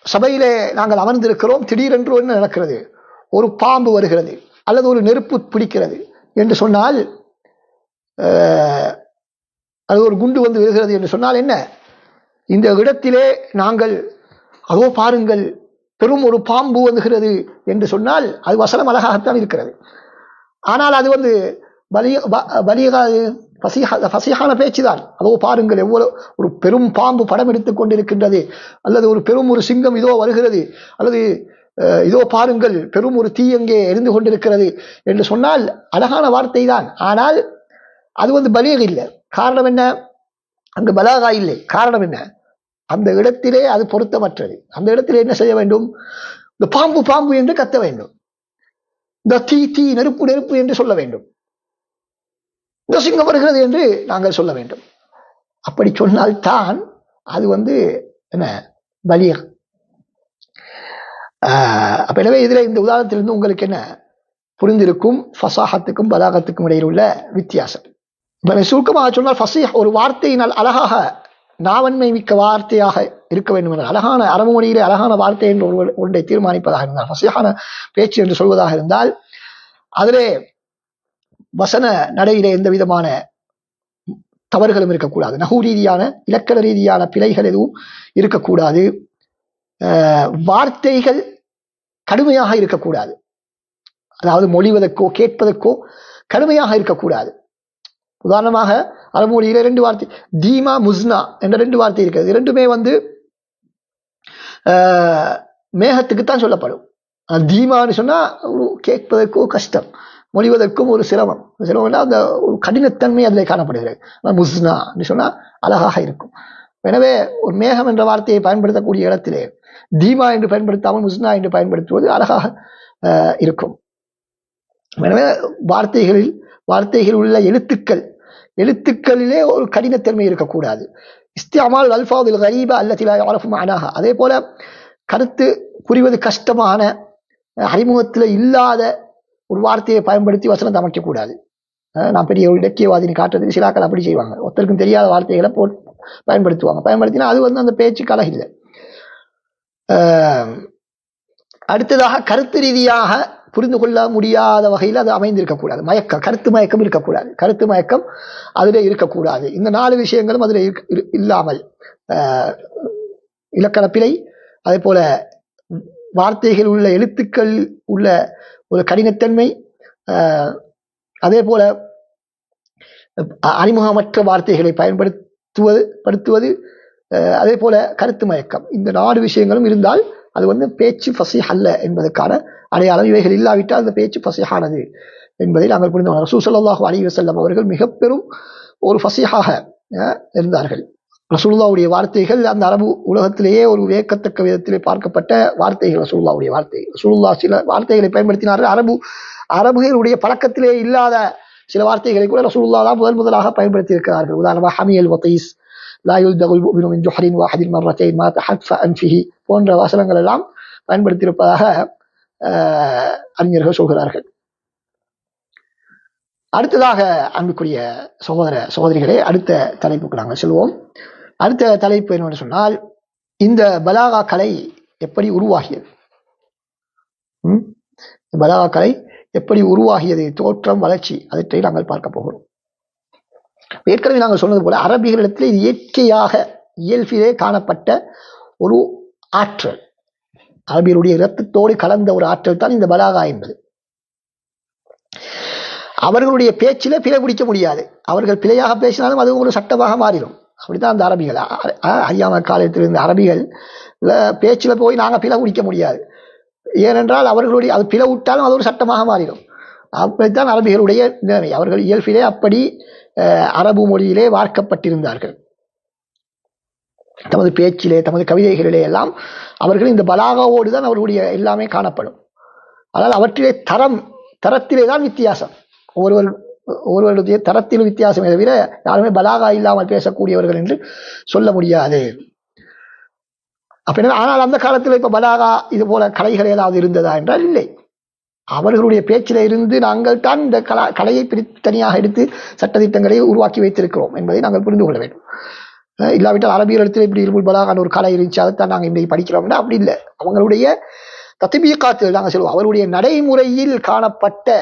சபையிலே நாங்கள் அமர்ந்திருக்கிறோம், திடீரென்று என்ன நடக்கிறது, ஒரு பாம்பு வருகிறது அல்லது ஒரு நெருப்பு பிடிக்கிறது என்று சொன்னால், அது ஒரு குண்டு வந்து விழுகிறது என்று சொன்னால் என்ன, இந்த இடத்திலே நாங்கள் அதோ பாருங்கள் பெரும் ஒரு பாம்பு வந்துகிறது என்று சொன்னால் அது வசனம் அழகாகத்தான் இருக்கிறது. ஆனால் அது பசியான பேச்சுதான். அதோ பாருங்கள் எவ்வளவு ஒரு பெரும் பாம்பு படம் எடுத்துக் கொண்டிருக்கின்றது, அல்லது ஒரு பெரும் ஒரு சிங்கம் இதோ வருகிறது, அல்லது இதோ பாருங்கள் பெரும் ஒரு தீ எங்கே எரிந்து கொண்டிருக்கிறது என்று சொன்னால் அழகான வார்த்தை தான். ஆனால் அது பலீக இல்லை. காரணம் என்ன, அங்கு பலாகா இல்லை. காரணம் என்ன, அந்த இடத்திலே அது பொருத்தமற்றது. அந்த இடத்திலே என்ன செய்ய வேண்டும், இந்த பாம்பு பாம்பு என்று கத்த வேண்டும், இந்த தீ தீ நெருப்பு நெருப்பு என்று சொல்ல வேண்டும், இந்த சிங்கம் வருகிறது என்று நாங்கள் சொல்ல வேண்டும். அப்படி சொன்னால்தான் அது என்ன பலீக். அப்ப எனவே இதுல இந்த உதாரணத்திலிருந்து உங்களுக்கு என்ன புரிந்திருக்கும், ஃபசாஹத்துக்கும் பலாகத்துக்கும் இடையில் உள்ள வித்தியாசம். சுருக்கமாக சொன்னால் ஃபசீஹ் ஒரு வார்த்தையினால் அழகாக நாவன்மை மிக்க வார்த்தையாக இருக்க வேண்டும் என்றால், அழகான அரபு மொழியிலே அழகான வார்த்தை என்று ஒன்றை தீர்மானிப்பதாக இருந்தால், ஃபசீஹான பேச்சு என்று சொல்வதாக இருந்தால், அதிலே வசன நடையிலே எந்த விதமான தவறுகளும் இருக்கக்கூடாது, நகு ரீதியான இலக்கண ரீதியான பிழைகள் எதுவும் இருக்கக்கூடாது, வார்த்தைகள் கடுமையாக இருக்கக்கூடாது, அதாவது மொழிவதற்கோ கேட்பதற்கோ கடுமையாக இருக்கக்கூடாது. உதாரணமாக அரபு மொழியில 2 வார்த்தை தீமா முஸ்னா என்ற 2 வார்த்தை இருக்கிறது. இரண்டுமே மேகத்துக்குத்தான் சொல்லப்படும். தீமான்னு சொன்னா கேட்பதற்கோ கஷ்டம், மொழிவதற்கும் ஒரு சிரமம் அந்த ஒரு கடினத்தன்மை அதில் காணப்படுகிறது. முஸ்னா சொன்னா அழகாக இருக்கும். எனவே ஒரு மேகம் என்ற வார்த்தையை பயன்படுத்தக்கூடிய இடத்திலே தீமா என்று பயன்படுத்தாமல் முஸ்னா என்று பயன்படுத்துவது அழகாக இருக்கும். எனவே வார்த்தைகளில் உள்ள எழுத்துக்களிலே ஒரு கடினத்தன்மை இருக்கக்கூடாது. இஸ்திஅமால் அல்ஃபாதில் கரீபா அல்லதி லா யஅரஃபு மஅனாஹா, அதே போல கருத்து புரிவது கஷ்டமான அறிமுகத்தில் இல்லாத ஒரு வார்த்தையை பயன்படுத்தி வசனத்தை அமைக்கக்கூடாது. நான் பெரிய ஒரு இலக்கியவாதினி காட்டுறதுக்கு சிலாக்கள் அப்படி செய்வாங்க, ஒருத்தருக்கும் தெரியாத வார்த்தைகளை பயன்படுத்தினா அது அந்த பேச்சுக்கு அழகில்லை. அடுத்ததாக கருத்து ரீதியாக புரிந்து கொள்ள முடியாத வகையில் அது அமைந்திருக்கக்கூடாது. கருத்து மயக்கம் இருக்கக்கூடாது, கருத்து மயக்கம் அதில் இருக்கக்கூடாது. இந்த 4 விஷயங்களும் அதில் இல்லாமல், இலக்கண பிழை, அதே போல வார்த்தைகள் உள்ள எழுத்துக்கள் உள்ள ஒரு கடினத்தன்மை, அதே போல அறிமுகமற்ற வார்த்தைகளை பயன்படுத்துவது, அதே போல கருத்து மயக்கம், இந்த 4 விஷயங்களும் இருந்தால் அது பேச்சு ஃபசீஹ் அல்ல என்பதற்கான அடையாளம். இவைகள் இல்லாவிட்டால் அந்த பேச்சு ஃபசீஹானது என்பதை நாங்கள் புரிந்து கொள்ளலாம். ரசூல் ஸல்லல்லாஹு அலைஹி வஸல்லம் அவர்கள் மிக பெரும் ஒரு ஃபசீஹாக இருந்தார்கள். ரசூலுல்லாஹ்வுடைய வார்த்தைகள் அந்த அரபு உலகத்திலேயே ஒரு வியக்கத்தக்க விதத்திலே பார்க்கப்பட்ட வார்த்தைகள். ரசூலுல்லாஹ்வுடைய வார்த்தைகள், ரசூலுல்லாஹ் சில வார்த்தைகளை பயன்படுத்தினார்கள். அரபுகளுடைய பழக்கத்திலே இல்லாத சில வார்த்தைகளை கூட ரசூலுல்லாஹ் தான் முதலாக பயன்படுத்தி இருக்கிறார்கள். உதாரணமாக ஹமியல் வதீஸ், லா யுல்தகுல் முஃமினு மின் ஜுஹரின் வாஹிதின் மர்ரத்தைன் மா தஹத்ஃப அன்ஃபிஹி போன்ற வசனங்கள் எல்லாம் பயன்படுத்தியிருப்பதாக அறிஞர்கள் சொல்கிறார்கள். அடுத்ததாக அன்புக்குரிய சகோதர சகோதரிகளே, அடுத்த தலைப்புக்கு நாங்கள் செல்வோம். அடுத்த தலைப்பு என்னவென்று சொன்னால், இந்த பலாகா கலை எப்படி உருவாகியது, பலாகா கலை எப்படி உருவாகியது, தோற்றம், வளர்ச்சி, அவற்றை நாங்கள் பார்க்க போகிறோம். ஏற்கனவே நாங்கள் சொன்னது போல அரபிகளிடத்தில் இது இயற்கையாக இயல்பிலே காணப்பட்ட ஒரு ஆற்றல், அரபியருடைய இரத்தத்தோடு கலந்த ஒரு ஆற்றல் தான் இந்த பலாகா என்பது. அவர்களுடைய பேச்சில பிழை பிடிக்க முடியாது. அவர்கள் பிழையாக பேசினாலும் அது ஒரு சட்டமாக மாறிடும். அப்படித்தான் அந்த அரபிகள், அறியாம காலத்தில் இருந்த அரபிகள் பேச்சில போய் நாங்கள் பிழை பிடிக்க முடியாது. ஏனென்றால் அவர்களுடைய அது பிழை விட்டாலும் அது ஒரு சட்டமாக மாறிடும். அப்படித்தான் அரபிகளுடைய நிலைமை. அவர்கள் இயல்பிலே அப்படி அரபு மொழியிலே வார்க்கப்பட்டிருந்தார்கள். தமது பேச்சிலே, தமது கவிதைகளிலே எல்லாம் அவர்கள் இந்த பலாகாவோடு தான் அவர்களுடைய எல்லாமே காணப்படும். ஆனால் அவற்றிலே தரத்திலே தான் வித்தியாசம். ஒருவருடைய தரத்தில் வித்தியாசமே தவிர யாருமே பலாகா இல்லாமல் பேசக்கூடியவர்கள் என்று சொல்ல முடியாது. ஆனால் அந்த காலத்தில் இப்ப பலாகா இது போல கலைகள் ஏதாவது இருந்ததா என்றால் இல்லை. அவர்களுடைய பேச்சில இருந்து நாங்கள் தான் இந்த கலையை தனியாக எடுத்து சட்டத்திட்டங்களை உருவாக்கி வைத்திருக்கிறோம் என்பதை நாங்கள் புரிந்து கொள்ள வேண்டும். இல்லாவிட்டால் அரபியல் இடத்துல இப்படி இல்முல் பலாகான ஒரு கலை இருந்துச்சு, அதைத்தான் நாங்கள் இன்றைக்கு படிக்கிறோம்னா அப்படி இல்லை. அவங்களுடைய தத்பீகாத்து நாங்கள் சொல்லுவோம், அவருடைய நடைமுறையில் காணப்பட்ட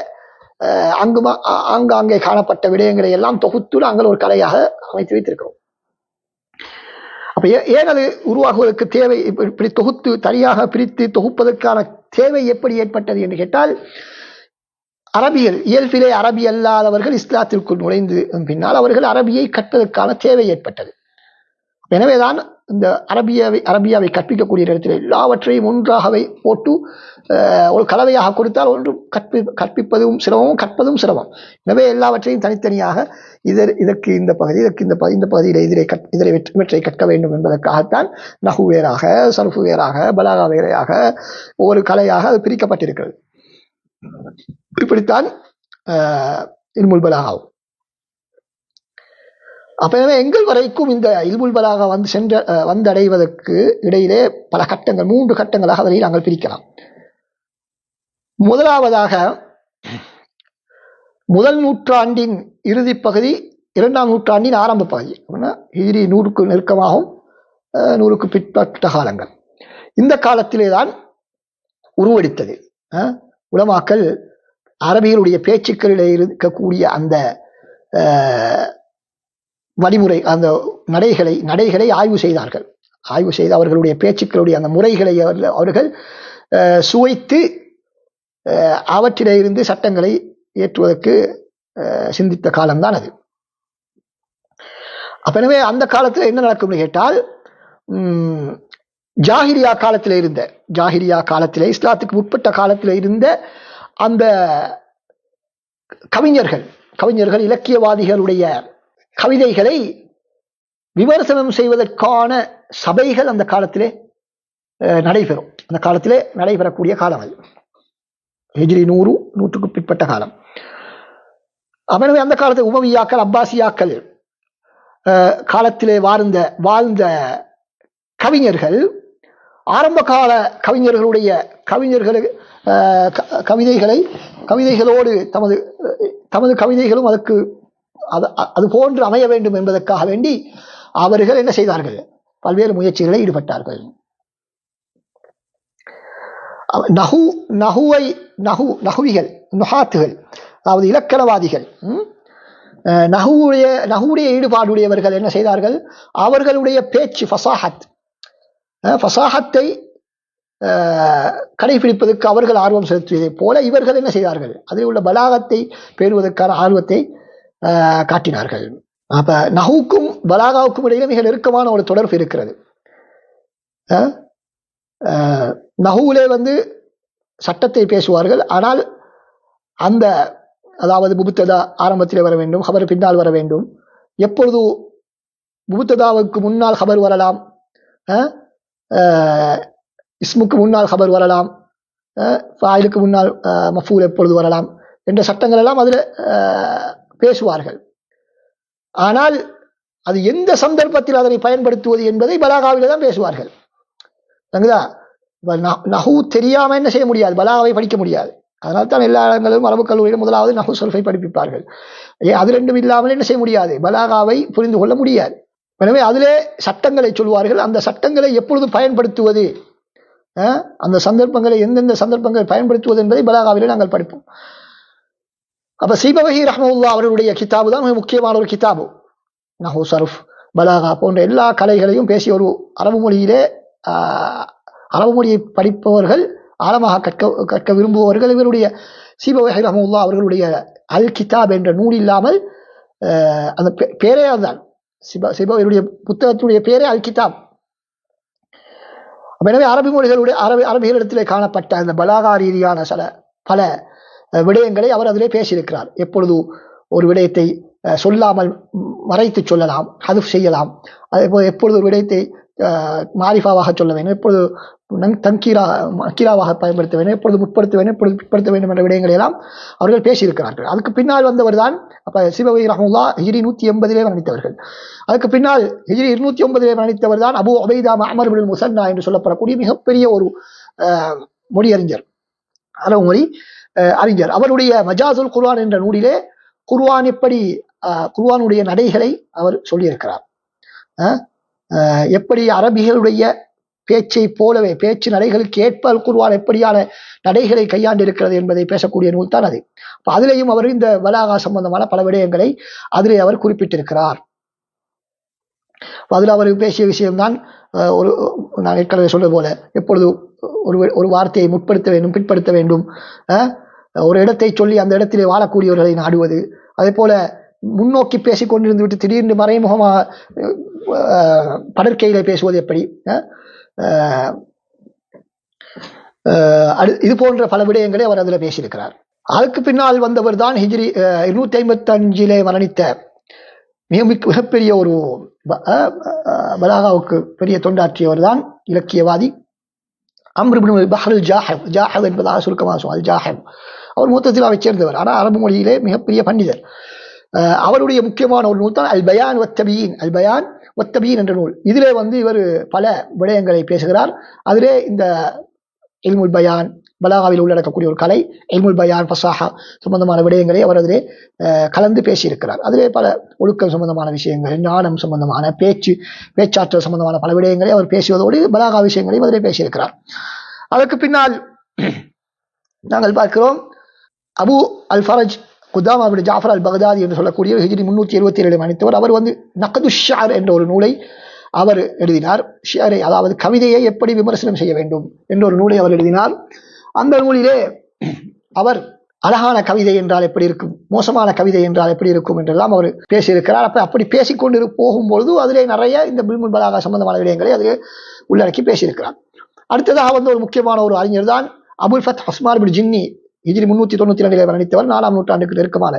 ஆங்காங்கே காணப்பட்ட விடயங்களை எல்லாம் தொகுத்து நாங்கள் ஒரு கலையாக அமைத்து வைத்திருக்கிறோம். அப்ப ஏன் அது உருவாகுவதற்கு தேவை, இப்படி தொகுத்து தனியாக பிரித்து தொகுப்பதற்கான தேவை எப்படி ஏற்பட்டது என்று கேட்டால், அரபியல் இயல்பிலே அரபி அல்லாதவர்கள் இஸ்லாத்திற்குள் நுழைந்து பின்னால் அவர்கள் அரபியை கற்பதற்கான தேவை ஏற்பட்டது. எனவேதான் இந்த அரபியாவை கற்பிக்கக்கூடிய இடத்தில் எல்லாவற்றையும் ஒன்றாகவே போட்டு ஒரு கலவையாக கொடுத்தால் ஒன்று கற்பிப்பதும் சிரமம், கற்பதும் சிரமம். எனவே எல்லாவற்றையும் தனித்தனியாக இதற்கு இந்த பகுதி, இதற்கு இந்த பகுதியில் இவற்றை கற்க வேண்டும் என்பதற்காகத்தான் நஹு வேறாக, சர்ஃபு வேறாக, பலாகா வேறையாக, ஒவ்வொரு கலையாக அது பிரிக்கப்பட்டிருக்கிறது. இப்படித்தான் இல்முல் பலாகாவும். அப்ப எங்கள் வரைக்கும் இந்த இல்முல் பலாகா வந்தடைவதற்கு இடையிலே பல கட்டங்கள், 3 கட்டங்களாக அதனை நாங்கள் பிரிக்கலாம். முதலாவதாக முதல் நூற்றாண்டின் இறுதி பகுதி, 2ஆம் நூற்றாண்டின் ஆரம்ப பகுதி, ஹிஜ்ரி 100க்கு நெருக்கமாகும், 100க்கு பிற்பட்ட காலங்கள். இந்த காலத்திலே தான் உருவெடுத்தது. உலமாக்கள் அரபிகளுடைய பேச்சுக்களிலே இருக்கக்கூடிய அந்த வழிமுறை, அந்த நடைகளை ஆய்வு செய்தார்கள். ஆய்வு செய்து அவர்களுடைய பேச்சுக்களுடைய அந்த முறைகளை அவர்கள் சுவைத்து அவற்றிலே இருந்து சட்டங்களை ஏற்றுவதற்கு சிந்தித்த காலம்தான் அது. அப்ப எனவே அந்த காலத்தில் என்ன நடக்கும்னு கேட்டால், ஜாஹிரியா காலத்திலே இஸ்லாத்துக்கு முற்பட்ட காலத்தில் இருந்த அந்த கவிஞர்கள் இலக்கியவாதிகளுடைய கவிதைகளை விமர்சனம் செய்வதற்கான சபைகள் அந்த காலத்திலே நடைபெறும். அந்த காலத்திலே நடைபெறக்கூடிய காலம் அது ஹிஜ்ரி 100க்கு பிற்பட்ட காலம். எனவே அந்த காலத்தில் உமவியாக்கள், அப்பாசியாக்கள் காலத்திலே வாழ்ந்த கவிஞர்கள், ஆரம்ப கால கவிஞர்களுடைய கவிதைகளோடு தமது கவிதைகளும் அது போன்று அமைய வேண்டும் என்பதற்காக வேண்டி அவர்கள் என்ன செய்தார்கள், பல்வேறு முயற்சிகளை ஈடுபட்டார்கள். நஹுவிகள், நுஹாத்துகள், அதாவது இலக்கணவாதிகள், நஹுவுடைய ஈடுபாடுடையவர்கள் என்ன செய்தார்கள், அவர்களுடைய பேச்சு ஃபசாஹத்தை கடைபிடிப்பதற்கு அவர்கள் ஆர்வம் செலுத்தியதை போல இவர்கள் என்ன செய்தார்கள், அதில் உள்ள பலாகத்தை பேணுவதற்கான ஆர்வத்தை காட்டினார்கள். அப்ப நஹுக்கும் பலாகாவுக்கும் இடையில மிக நெருக்கமான ஒரு தொடர்பு இருக்கிறது. நஹுவிலே சட்டத்தை பேசுவார்கள், ஆனால் அதாவது முபுத்ததா ஆரம்பத்தில் வர வேண்டும், ஹபர் பின்னால் வர வேண்டும். எப்பொழுது முபுத்ததாவுக்கு முன்னால் ஹபர் வரலாம், இஸ்முக்கு முன்னால் ஹபர் வரலாம், ஃபாயிலுக்கு முன்னால் மஃபூல் எப்பொழுது வரலாம் என்ற சட்டங்கள் எல்லாம் அதில் பேசுவார்கள். ஆனால் அது எந்த சந்தர்ப்பத்தில் அதனை பயன்படுத்துவது என்பதை பலாகாவில தான் பேசுவார்கள். நஹு தெரியாம என்ன செய்ய முடியாது, பலாகாவை படிக்க முடியாது. அதனால தான் எல்லா இடங்களிலும் அரபு கல்லூரியில் முதலாவது நஹு சர்ஃபை படிப்பிப்பார்கள். அது ரெண்டும் இல்லாமல் என்ன செய்ய முடியாது, பலாகாவை புரிந்து கொள்ள முடியாது. எனவே அதிலே சட்டங்களை சொல்வார்கள். அந்த சட்டங்களை எப்பொழுது பயன்படுத்துவது, அந்த சந்தர்ப்பங்களை எந்தெந்த சந்தர்ப்பங்களை பயன்படுத்துவது என்பதை பலாகாவிலே நாங்கள் படிப்போம். அப்ப சீபவஹி ரஹ்மத்துல்லாஹ் அவர்களுடைய கிதாபு தான் மிக முக்கியமான ஒரு கிதாபு. நஹு, சர்ஃப், பலாகா போன்ற எல்லா கலைகளையும் பேசிய ஒரு அரபு மொழியை படிப்பவர்கள், ஆழமாக கற்க விரும்புபவர்கள் இவருடைய சீபவஹி ரஹ்மத்துல்லாஹ் அவர்களுடைய அல் கிதாப் என்ற நூல் இல்லாமல் அந்த பேரே அதுதான். சீபவஹியுடைய புத்தகத்துடைய பேரே அல் கிதாப். எனவே அரபிகளிடத்திலே காணப்பட்ட அந்த பலாகா ரீதியான பல விடயங்களை அவர் அதிலே பேசியிருக்கிறார். எப்பொழுது ஒரு விடயத்தை சொல்லாமல் மறைத்து சொல்லலாம், ஹதுஃப் செய்யலாம். அதே போல எப்பொழுது ஒரு விடயத்தை மாரிஃபாவாக சொல்ல வேண்டும், எப்பொழுது நக்கீராவாக பயன்படுத்த வேண்டும், எப்பொழுது முற்படுத்த வேண்டும், எப்பொழுது பிற்படுத்த வேண்டும் என்ற விடயங்களை எல்லாம் அவர்கள் பேசியிருக்கிறார்கள். அதுக்கு பின்னால் வந்தவர் தான் அப்ப சிவவை ரஹ்மத்துல்லாஹ் ஹிஜ்ரி 180 மரணித்தவர்கள். அதுக்கு பின்னால் ஹிஜ்ரி 209 மரணித்தவர் தான் அபு உபைதா மஅமர் இப்னு முஸன்னா என்று சொல்லப்படக்கூடிய மிகப்பெரிய ஒரு மொழி அறிஞர், அரபு மொழி அறிஞர். அவருடைய மஜாசுல் குர்ஆன் என்ற நூலிலே குர்ஆன் எப்படி குர்ஆனுடைய நடைகளை அவர் சொல்லியிருக்கிறார். எப்படி அரபிகளுடைய பேச்சை போலவே பேச்சு நடைகளுக்கு ஏற்ப அல் குர்ஆன் எப்படியான நடைகளை கையாண்டு இருக்கிறது என்பதை பேசக்கூடிய நூல் தான் அது. அதிலேயும் அவர் இந்த பலாகா சம்பந்தமான பல விடயங்களை அதிலே அவர் குறிப்பிட்டிருக்கிறார். அதில் அவர் பேசிய விஷயம்தான் நான் ஏற்கனவே சொல்வது போல எப்பொழுது ஒரு வார்த்தையை முற்படுத்த வேண்டும், பிற்படுத்த வேண்டும், ஒரு இடத்தை சொல்லி அந்த இடத்திலே வாழக்கூடியவர்களை நாடுவது, அதே போல முன்னோக்கி பேசிக் கொண்டிருந்து விட்டு திடீர்னு மறைமுகமாக படற்கையிலே பேசுவது எப்படி, இது போன்ற பல விடயங்களை அவர் அதில் பேசியிருக்கிறார். அதுக்கு பின்னால் வந்தவர் தான் ஹிஜ்ரி 255 மரணித்த மிகப்பெரிய ஒரு பலாகாவுக்கு பெரிய தொண்டாற்றியவர் தான் இலக்கியவாதி அம்ர் இப்னு பஹ்ருல் ஜாஹிப் என்பதாக சுருக்கமாக சொல் ஜாஹிப். அவர் முத்தசிலாவை சேர்ந்தவர், ஆனால் அரபு மொழியிலே மிகப்பெரிய பண்டிதர். அவருடைய முக்கியமான ஒரு நூல் தான் அல் பயான் வத்தபீன் என்ற நூல். இதிலே இவர் பல விடயங்களை பேசுகிறார். அதிலே இந்த இல்முல் பயான், பலாகாவில் உள்ளடக்கக்கூடிய ஒரு கலை, இல்முல் பயான், ஃபஸாஹா சம்பந்தமான விடயங்களை அவர் அதிலே கலந்து பேசியிருக்கிறார். அதிலே பல ஒழுக்கம் சம்பந்தமான விஷயங்கள், ஞானம் சம்பந்தமான பேச்சாற்றல் சம்பந்தமான பல விடயங்களை அவர் பேசுவதோடு பலாகா விஷயங்களையும் அதிலே பேசியிருக்கிறார். அதற்கு பின்னால் நாங்கள் பார்க்கிறோம் அபு அல் ஃபரஜ் குதாமா பின் ஜாஃபர் அல் பக்தாதி என்று சொல்லக்கூடிய ஹிஜ்ரி 377 மரணித்தவர். அவர் நக்து ஷஅர் என்ற ஒரு நூலை அவர் எழுதினார். ஷியரை, அதாவது கவிதையை எப்படி விமர்சனம் செய்ய வேண்டும் என்ற ஒரு நூலை அவர் எழுதினார். அந்த நூலிலே அவர் அழகான கவிதை என்றால் எப்படி இருக்கும், மோசமான கவிதை என்றால் எப்படி இருக்கும் என்றெல்லாம் அவர் பேசியிருக்கிறார். அப்படி பேசிக்கொண்டு போகும்பொழுது அதிலே நிறைய இந்த பில்முல் பலாகா சம்பந்தமான விடயங்களை அதில் உள்ளடக்கி பேசியிருக்கிறார். அடுத்ததாக ஒரு முக்கியமான ஒரு அறிஞர் தான் அபுல் ஃபத் உஸ்மான் பின் ஜின்னி. ஹிஜ்ரி 392 மரணித்தவர். 4ஆம் நூற்றாண்டுக்கு நெருக்கமான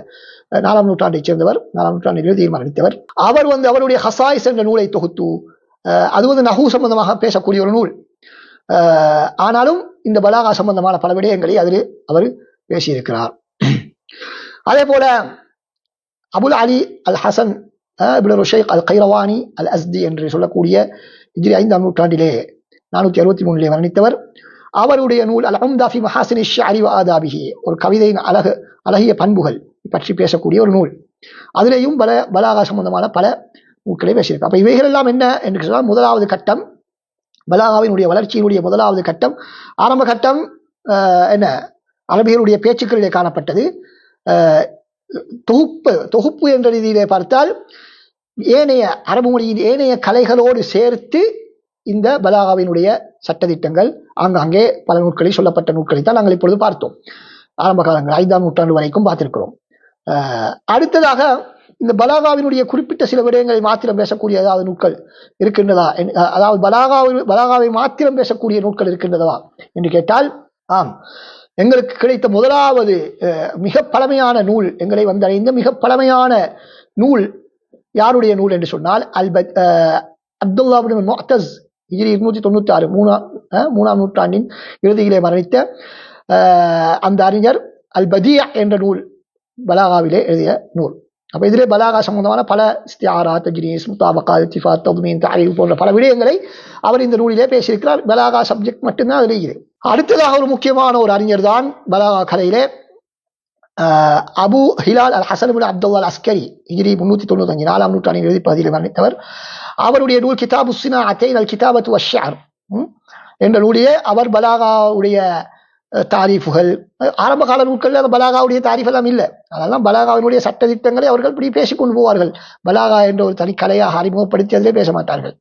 4ஆம் நூற்றாண்டைச் சேர்ந்தவர், 4ஆம் நூற்றாண்டில் இறுதியில் மரணித்தவர். அவர் அவருடைய ஹசாயிஸ் என்ற நூலை தொகுத்து, அது நஹூ சம்பந்தமாக பேசக்கூடிய ஒரு நூல், ஆனாலும் இந்த பலாகா சம்பந்தமான பல விடயங்களை அதில் அவர் பேசியிருக்கிறார். அதே போல அபுல் அலி அல் ஹசன் இப்னு ருஷைக் அல் கைரவானி அல் அஸ்தி என்று சொல்லக்கூடிய ஹிஜ்ரி 5ஆம் நூற்றாண்டிலே 463 மரணித்தவர். அவருடைய நூல் அல் உம்தா ஃபி மஹாசினி ஷஅரி வ ஆதாபிஹி, ஒரு கவிதையின் அழகிய பண்புகள் பற்றி பேசக்கூடிய ஒரு நூல். அதிலேயும் பலாகா சம்பந்தமான பல நூல்களை பேசியிருக்கார். அப்ப இவைகள் எல்லாம் என்ன என்று சொன்னால், முதலாவது கட்டம் பலாகாவினுடைய வளர்ச்சியினுடைய முதலாவது கட்டம், ஆரம்ப கட்டம் என்ன அரபிகளுடைய பேச்சுக்களிலே காணப்பட்டது. தொகுப்பு என்ற ரீதியிலே பார்த்தால் ஏனைய அரபு மொழியின் ஏனைய கலைகளோடு சேர்த்து இந்த பலாகாவினுடைய சட்டதிட்டங்கள் ஆங்காங்கே பல நூல்களில் சொல்லப்பட்ட நூல்களை தான் நாங்கள் இப்பொழுது பார்த்தோம். ஆரம்ப காலங்கள் 5ஆம் நூற்றாண்டு வரைக்கும் பார்த்திருக்கிறோம். அடுத்ததாக இந்த பலாகாவினுடைய குறிப்பிட்ட சில விடயங்களை மாத்திரம் பேசக்கூடிய ஏதாவது நூல்கள் இருக்கின்றதா, அதாவது பலாகாவை மாத்திரம் பேசக்கூடிய நூல்கள் இருக்கின்றதா என்று கேட்டால், ஆம், எங்களுக்கு கிடைத்த முதலாவது மிக பழமையான நூல், எங்களை வந்தடைந்த மிக பழமையான நூல் யாருடைய நூல் என்று சொன்னால் அப்துல்லா இப்னு முஅத்தஸ், ஹிஜ்ரி 296 3ஆம் நூற்றாண்டின் இறுதியிலே மரணித்த அந்த அறிஞர் அல் பதியா என்ற நூல் பலாகாவிலே எழுதிய நூல். அப்ப இதிலே பலாகா சம்பந்தமான பல இஸ்திஆரா, தஜ்ரீஸ், முதாபகா, இத்திஃபாத், தத்மீன், தஅரீஃப் போன்ற பல விடயங்களை அவர் இந்த நூலிலே பேசியிருக்கிறார். பலாகா சப்ஜெக்ட் மட்டும்தான் அதில் இருக்குது. அடுத்ததாக ஒரு முக்கியமான ஒரு அறிஞர் தான் பலாகா கலையிலே அபு ஹிலால் அல் ஹசன் இப்னு அப்துல்லா அல் அஸ்கரி, ஹிஜ்ரி 395 4ஆம் நூற்றாண்டின் இறுதி பகுதியில் மரணித்தவர். அவருடைய நூல் கிதாபு ஸினாஅத்தைன் அல் கிதாபத்து வஷ்ஷஅர் என்ற நூலிலே அவர் பலாகாவுடைய தாரீஃபுகள், ஆரம்ப கால நூல்கள் அந்த பலாகாவுடைய தாரீஃப் எல்லாம் இல்லை, அதெல்லாம் பலாகாவினுடைய சட்டதிட்டங்களை அவர்கள் இப்படி பேசிக்கொண்டு போவார்கள். பலாகா என்ற ஒரு தனி கலையாக அறிமுகப்படுத்தி அதிலே பேச மாட்டார்கள்.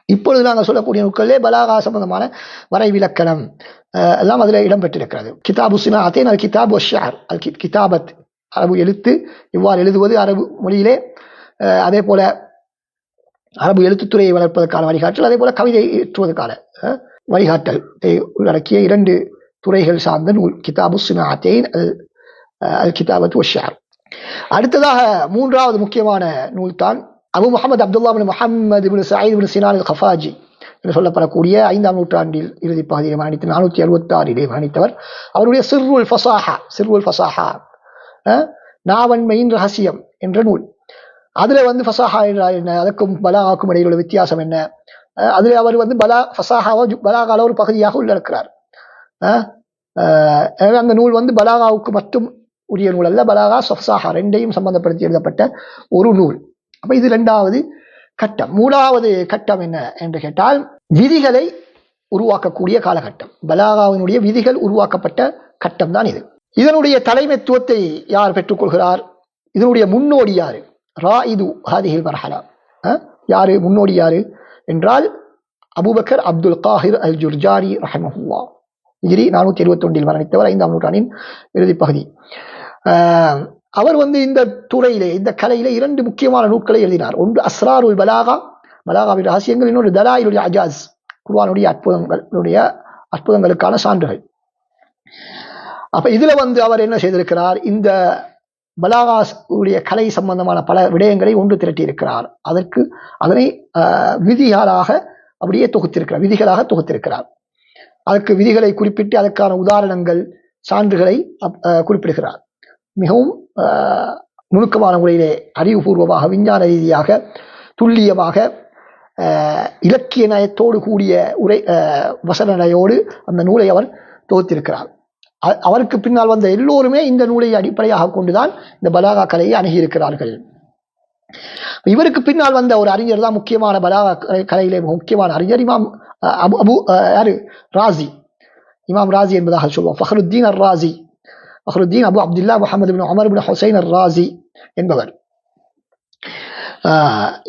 இப்பொழுது நாங்கள் சொல்லக்கூடிய நூல்களிலே பலாகா சம்பந்தமான வரைவிலக்கணம் எல்லாம் அதில் இடம்பெற்றிருக்கிறது. கிதாபு ஸினாஅத்தைன் அல் கிதாபு வஷ்ஷஅர், அல் கிதாபத் அரபு எழுத்து இவ்வாறு எழுதுவது அரபு மொழியிலே, அதே போல அரபு எழுத்துத்துறையை வளர்ப்பதற்கான வழிகாட்டல், அதே போல கவிதை ஏற்றுவதற்கான வழிகாட்டல் உள்ளடக்கிய 2 துறைகள் சார்ந்த நூல் கிதாபு ஸினாஅத்தைன் அல் கிதாபத்து வஷ்ஷஅர். அடுத்ததாக 3வது முக்கியமான நூல் தான் அபு முஹம்மது அப்துல்லா பின் முஹம்மது பின் சயீத் பின் சினான் அல் கஃபாஜி என்று சொல்லப்படக்கூடிய 5ஆம் நூற்றாண்டில் இறுதி பாதியை மரணித்து 466 மரணித்தவர். அவருடைய சிர்ருல் ஃபசாஹா நாவன்மையின் ரகசியம் என்ற நூல். அதுல ஃபசாஹா என்றால் என்ன, அதுக்கும் பலாகாக்கும் இடையில் உள்ள வித்தியாசம் என்ன, அதுல அவர் ஃபசாஹாவை பலாகால ஒரு பகுதியாக உள்ளடக்கிறார். அந்த நூல் பலாகாவுக்கு மட்டும் உரிய நூல் அல்ல, பலாகா ஃபசாஹா ரெண்டையும் சம்பந்தப்படுத்தி எழுதப்பட்ட ஒரு நூல். அப்ப இது 2வது கட்டம். 3வது கட்டம் என்ன என்று கேட்டால், விதிகளை உருவாக்கக்கூடிய காலகட்டம். பலாகாவினுடைய விதிகள் உருவாக்கப்பட்ட கட்டம் தான் இது. இதனுடைய தலைமைத்துவத்தை யார் பெற்றுக்கொள்கிறார், இதனுடைய முன்னோடி யாரு, ராயிது ஹாதிஹில் மர்ஹலா யாரு, முன்னோடி யாரு என்றால் அபூபக்கர் அப்துல் காஹிர் அல் ஜுர்ஜானி ரஹிமஹுல்லாஹ். ஹிஜ்ரி 471 மரணித்தவர், 5ஆம் நூற்றாண்டின் இறுதி பகுதி. அவர் இந்த துறையிலே, இந்த கலையிலே 2 முக்கியமான நூல்களை எழுதினார். ஒன்று அஸ்ராருல் பலாகா, பலாகாவின் ரகசியங்கள், இன்னொரு தலாயிலுல் அஜாஸ், குர்ஆனுடைய அற்புதங்களுக்கான சான்றுகள். அப்ப இதுல அவர் என்ன செய்திருக்கிறார், இந்த பலாகா உடைய கலை சம்பந்தமான பல விடயங்களை ஒன்று திரட்டி இருக்கிறார். அதனை விதிகளாக அப்படியே தொகுத்திருக்கிறார். அதற்கு விதிகளை குறிப்பிட்டு அதற்கான உதாரணங்கள், சான்றுகளை குறிப்பிடுகிறார். மிகவும் நுணுக்கமான முறையிலே, அறிவுபூர்வமாக, விஞ்ஞான ரீதியாக, துல்லியமாக, இலக்கிய நயத்தோடு கூடிய வசன நயோடு அந்த நூலை அவர் தொகுத்திருக்கிறார். அவருக்கு பின்னால் வந்த எல்லோருமே இந்த நூலை அடிப்படையாக கொண்டுதான் இந்த பலாகா கலையை அணுகியிருக்கிறார்கள். இவருக்கு பின்னால் வந்த ஒரு அறிஞர் தான் முக்கியமான பலாகா கலையிலே முக்கியமான அறிஞர், இமாம் ராசி என்பதாக சொல்வோம். ஃபஹ்ருத்தீன் அர் ராசி, ஃபஹ்ருத்தீன் அபு அப்துல்லா முஹம்மது பின் உமர் பின் ஹுசைன் அர் ராசி என்பவர்.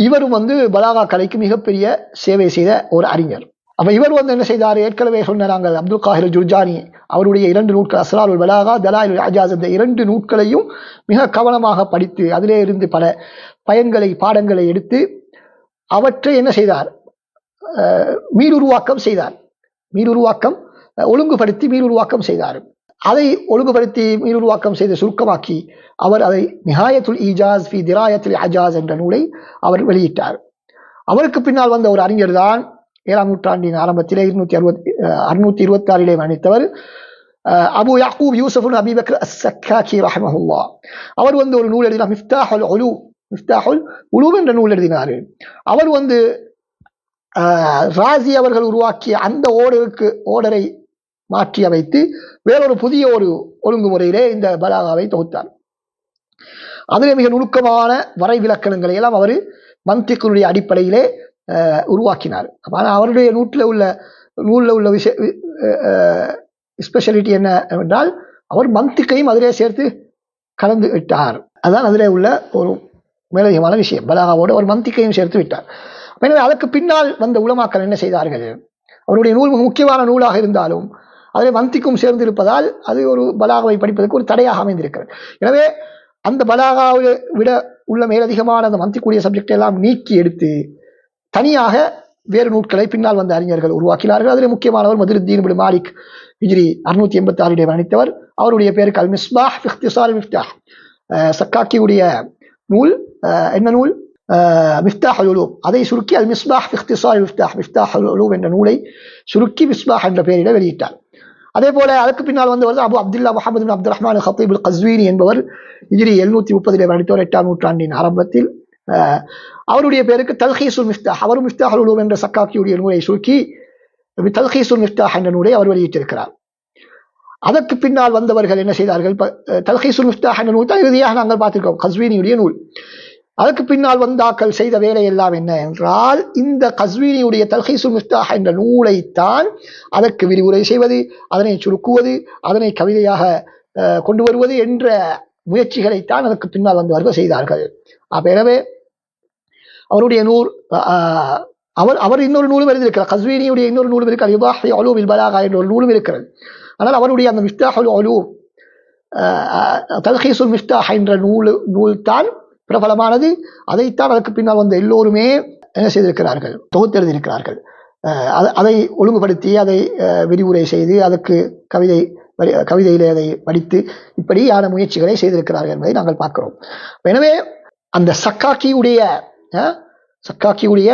இவரும் பலாகா கலைக்கு மிகப்பெரிய சேவை செய்த ஒரு அறிஞர். அப்ப இவர் என்ன செய்தார், ஏற்கனவே சொன்ன நாங்கள் அப்துல் காஹிர் ஜுர்ஜானி அவருடைய 2 நூல்கள் அஸ்ராருல் பலாகா, தலாயிலுல் அஜாஸ், இந்த 2 நூல்களையும் மிக கவனமாக படித்து அதிலே இருந்து பல பாடங்களை எடுத்து அவற்றை என்ன செய்தார், மீளுருவாக்கம் செய்தார். ஒழுங்குபடுத்தி மீளுருவாக்கம் செய்தார். அதை ஒழுங்குபடுத்தி மீளுருவாக்கம் செய்து சுருக்கமாக்கி அவர் அதை நிஹாயத்துல் ஈஜாஸ் ஃபி திராயத்துல் அஜாஸ் என்ற நூலை அவர் வெளியிட்டார். அவருக்கு பின்னால் வந்த ஒரு அறிஞர் தான் 7ஆம் நூற்றாண்டின் ஆரம்பத்திலே 626 மரணித்தவர் அபு யாக்கூப் யூசுப் அபி பக்ர் அஸ்-சக்காக்கி ரஹிமஹுல்லாஹ். அவர் ஒரு நூல் எழுதினார், மிஃப்தாஹுல் உலூம் என்ற நூல் எழுதினார். அவர் ராசி அவர்கள் உருவாக்கிய அந்த ஓடரை மாற்றி அமைத்து வேறொரு புதிய ஒரு ஒழுங்குமுறையிலே இந்த பலாகாவை தொகுத்தார். அதிலே மிக நுணுக்கமான வரை விலக்கணங்களை எல்லாம் அவர் மந்திக்குடைய அடிப்படையிலே உருவாக்கினார். ஆனால் அவருடைய நூலில் உள்ள ஸ்பெஷாலிட்டி என்ன என்றால், அவர் மந்திக்கையும் அதிலே சேர்த்து கலந்து விட்டார். அதுதான் அதிலே உள்ள ஒரு மேலதிகமான விஷயம். பலாகாவோடு ஒரு மந்திக்கையும் சேர்த்து விட்டார். எனவே அதற்கு பின்னால் வந்த உலமாக்கள் என்ன செய்தார்கள், அவருடைய நூல் முக்கியமான நூலாக இருந்தாலும் அதில் மந்திக்கும் சேர்ந்திருப்பதால் அது ஒரு பலாகாவை படிப்பதற்கு ஒரு தடையாக அமைந்திருக்கிறது. எனவே அந்த பலாகாவை விட உள்ள மேலதிகமான அந்த மந்திக்கூடிய சப்ஜெக்ட் எல்லாம் நீக்கி எடுத்து தனியாக வேறு நூல்களை பின்னால் வந்த அறிஞர்கள் உருவாக்கினார்கள். அதில் முக்கியமானவர் மதுருத்தீன் இப்னு மாலிக், ஹிஜ்ரி 686 மரணித்தவர். அவருடைய பேருக்கு அல் மிஸ்பாஹ் ஃபி இக்திசார் மிஃப்தாஹ், சக்காக்கியுடைய நூல் என்ன நூல், மிஃப்தாஹுல் உலூம். அதை சுருக்கி அல் மிஸ்பாஹ் ஃபி இக்திசார் மிஃப்தாஹுல் உலூம் என்ற நூலை சுருக்கி மிஸ்பாஹ் என்ற பெயரில் வெளியிட்டார். அதே போல அதுக்கு பின்னால் வந்தவர் அபு அப்துல்லா முஹம்மது பின் அப்துல் ரஹ்மான் ஹத்தீப் அல் கஸ்வீனி என்பவர். ஹிஜ்ரி 730 மரணித்தவர் 8ஆம் நூற்றாண்டின் ஆரம்பத்தில். அவருடைய பேருக்கு தல்ஹீசுல் மிஃப்தாஹ், அவரும் மிஃப்தாஹுல் உலூம் என்ற சக்காக்கியுடைய நூலை சுருக்கி தல்ஹீசுல் மிஃப்தாஹ் என்ற நூலை அவர் வெளியிட்டிருக்கிறார். அதற்கு பின்னால் வந்தவர்கள் என்ன செய்தார்கள், தல்ஹீசுல் மிஃப்தாஹ் என்ற நூல் தான் இறுதியாக நாங்கள் பார்த்திருக்கோம், கஸ்வீனியுடைய நூல். அதற்கு பின்னால் வந்தாக்கள் செய்த வேலை எல்லாம் என்ன என்றால், இந்த கஸ்வீனியுடைய தல்ஹீசுல் மிஃப்தாஹ் என்ற நூலைத்தான் அதற்கு விரிவுரை செய்வது, அதனை சுருக்குவது, அதனை கவிதையாக கொண்டு வருவது என்ற முயற்சிகளைத்தான் அதற்கு பின்னால் வந்தவர்கள் செய்தார்கள். எனவே அவருடைய நூல் அவர் இன்னொரு நூலும் எழுதியிருக்கிறார், கஸ்வீனியுடைய இன்னொரு நூலும் இருக்கிறார், இபாஹி உலூமில் பலாகா என்ற ஒரு நூலும் இருக்கிறது. ஆனால் அவருடைய அந்த மிஃப்தாஹுல் உலூம் தல்ஹீசுல் மிஃப்தாஹ் என்ற நூல் தான் பிரபலமானது. அதைத்தான் அதற்கு பின்னால் வந்த எல்லோருமே என்ன செய்திருக்கிறார்கள், தொகுத்தெழுதியிருக்கிறார்கள். அதை ஒழுங்குபடுத்தி அதை விரிவுரை செய்து அதற்கு கவிதையிலே அதை படித்து இப்படியான முயற்சிகளை செய்திருக்கிறார்கள் என்பதை நாங்கள் பார்க்கிறோம். எனவே அந்த சக்காக்கியுடைய சக்காக்கியுடைய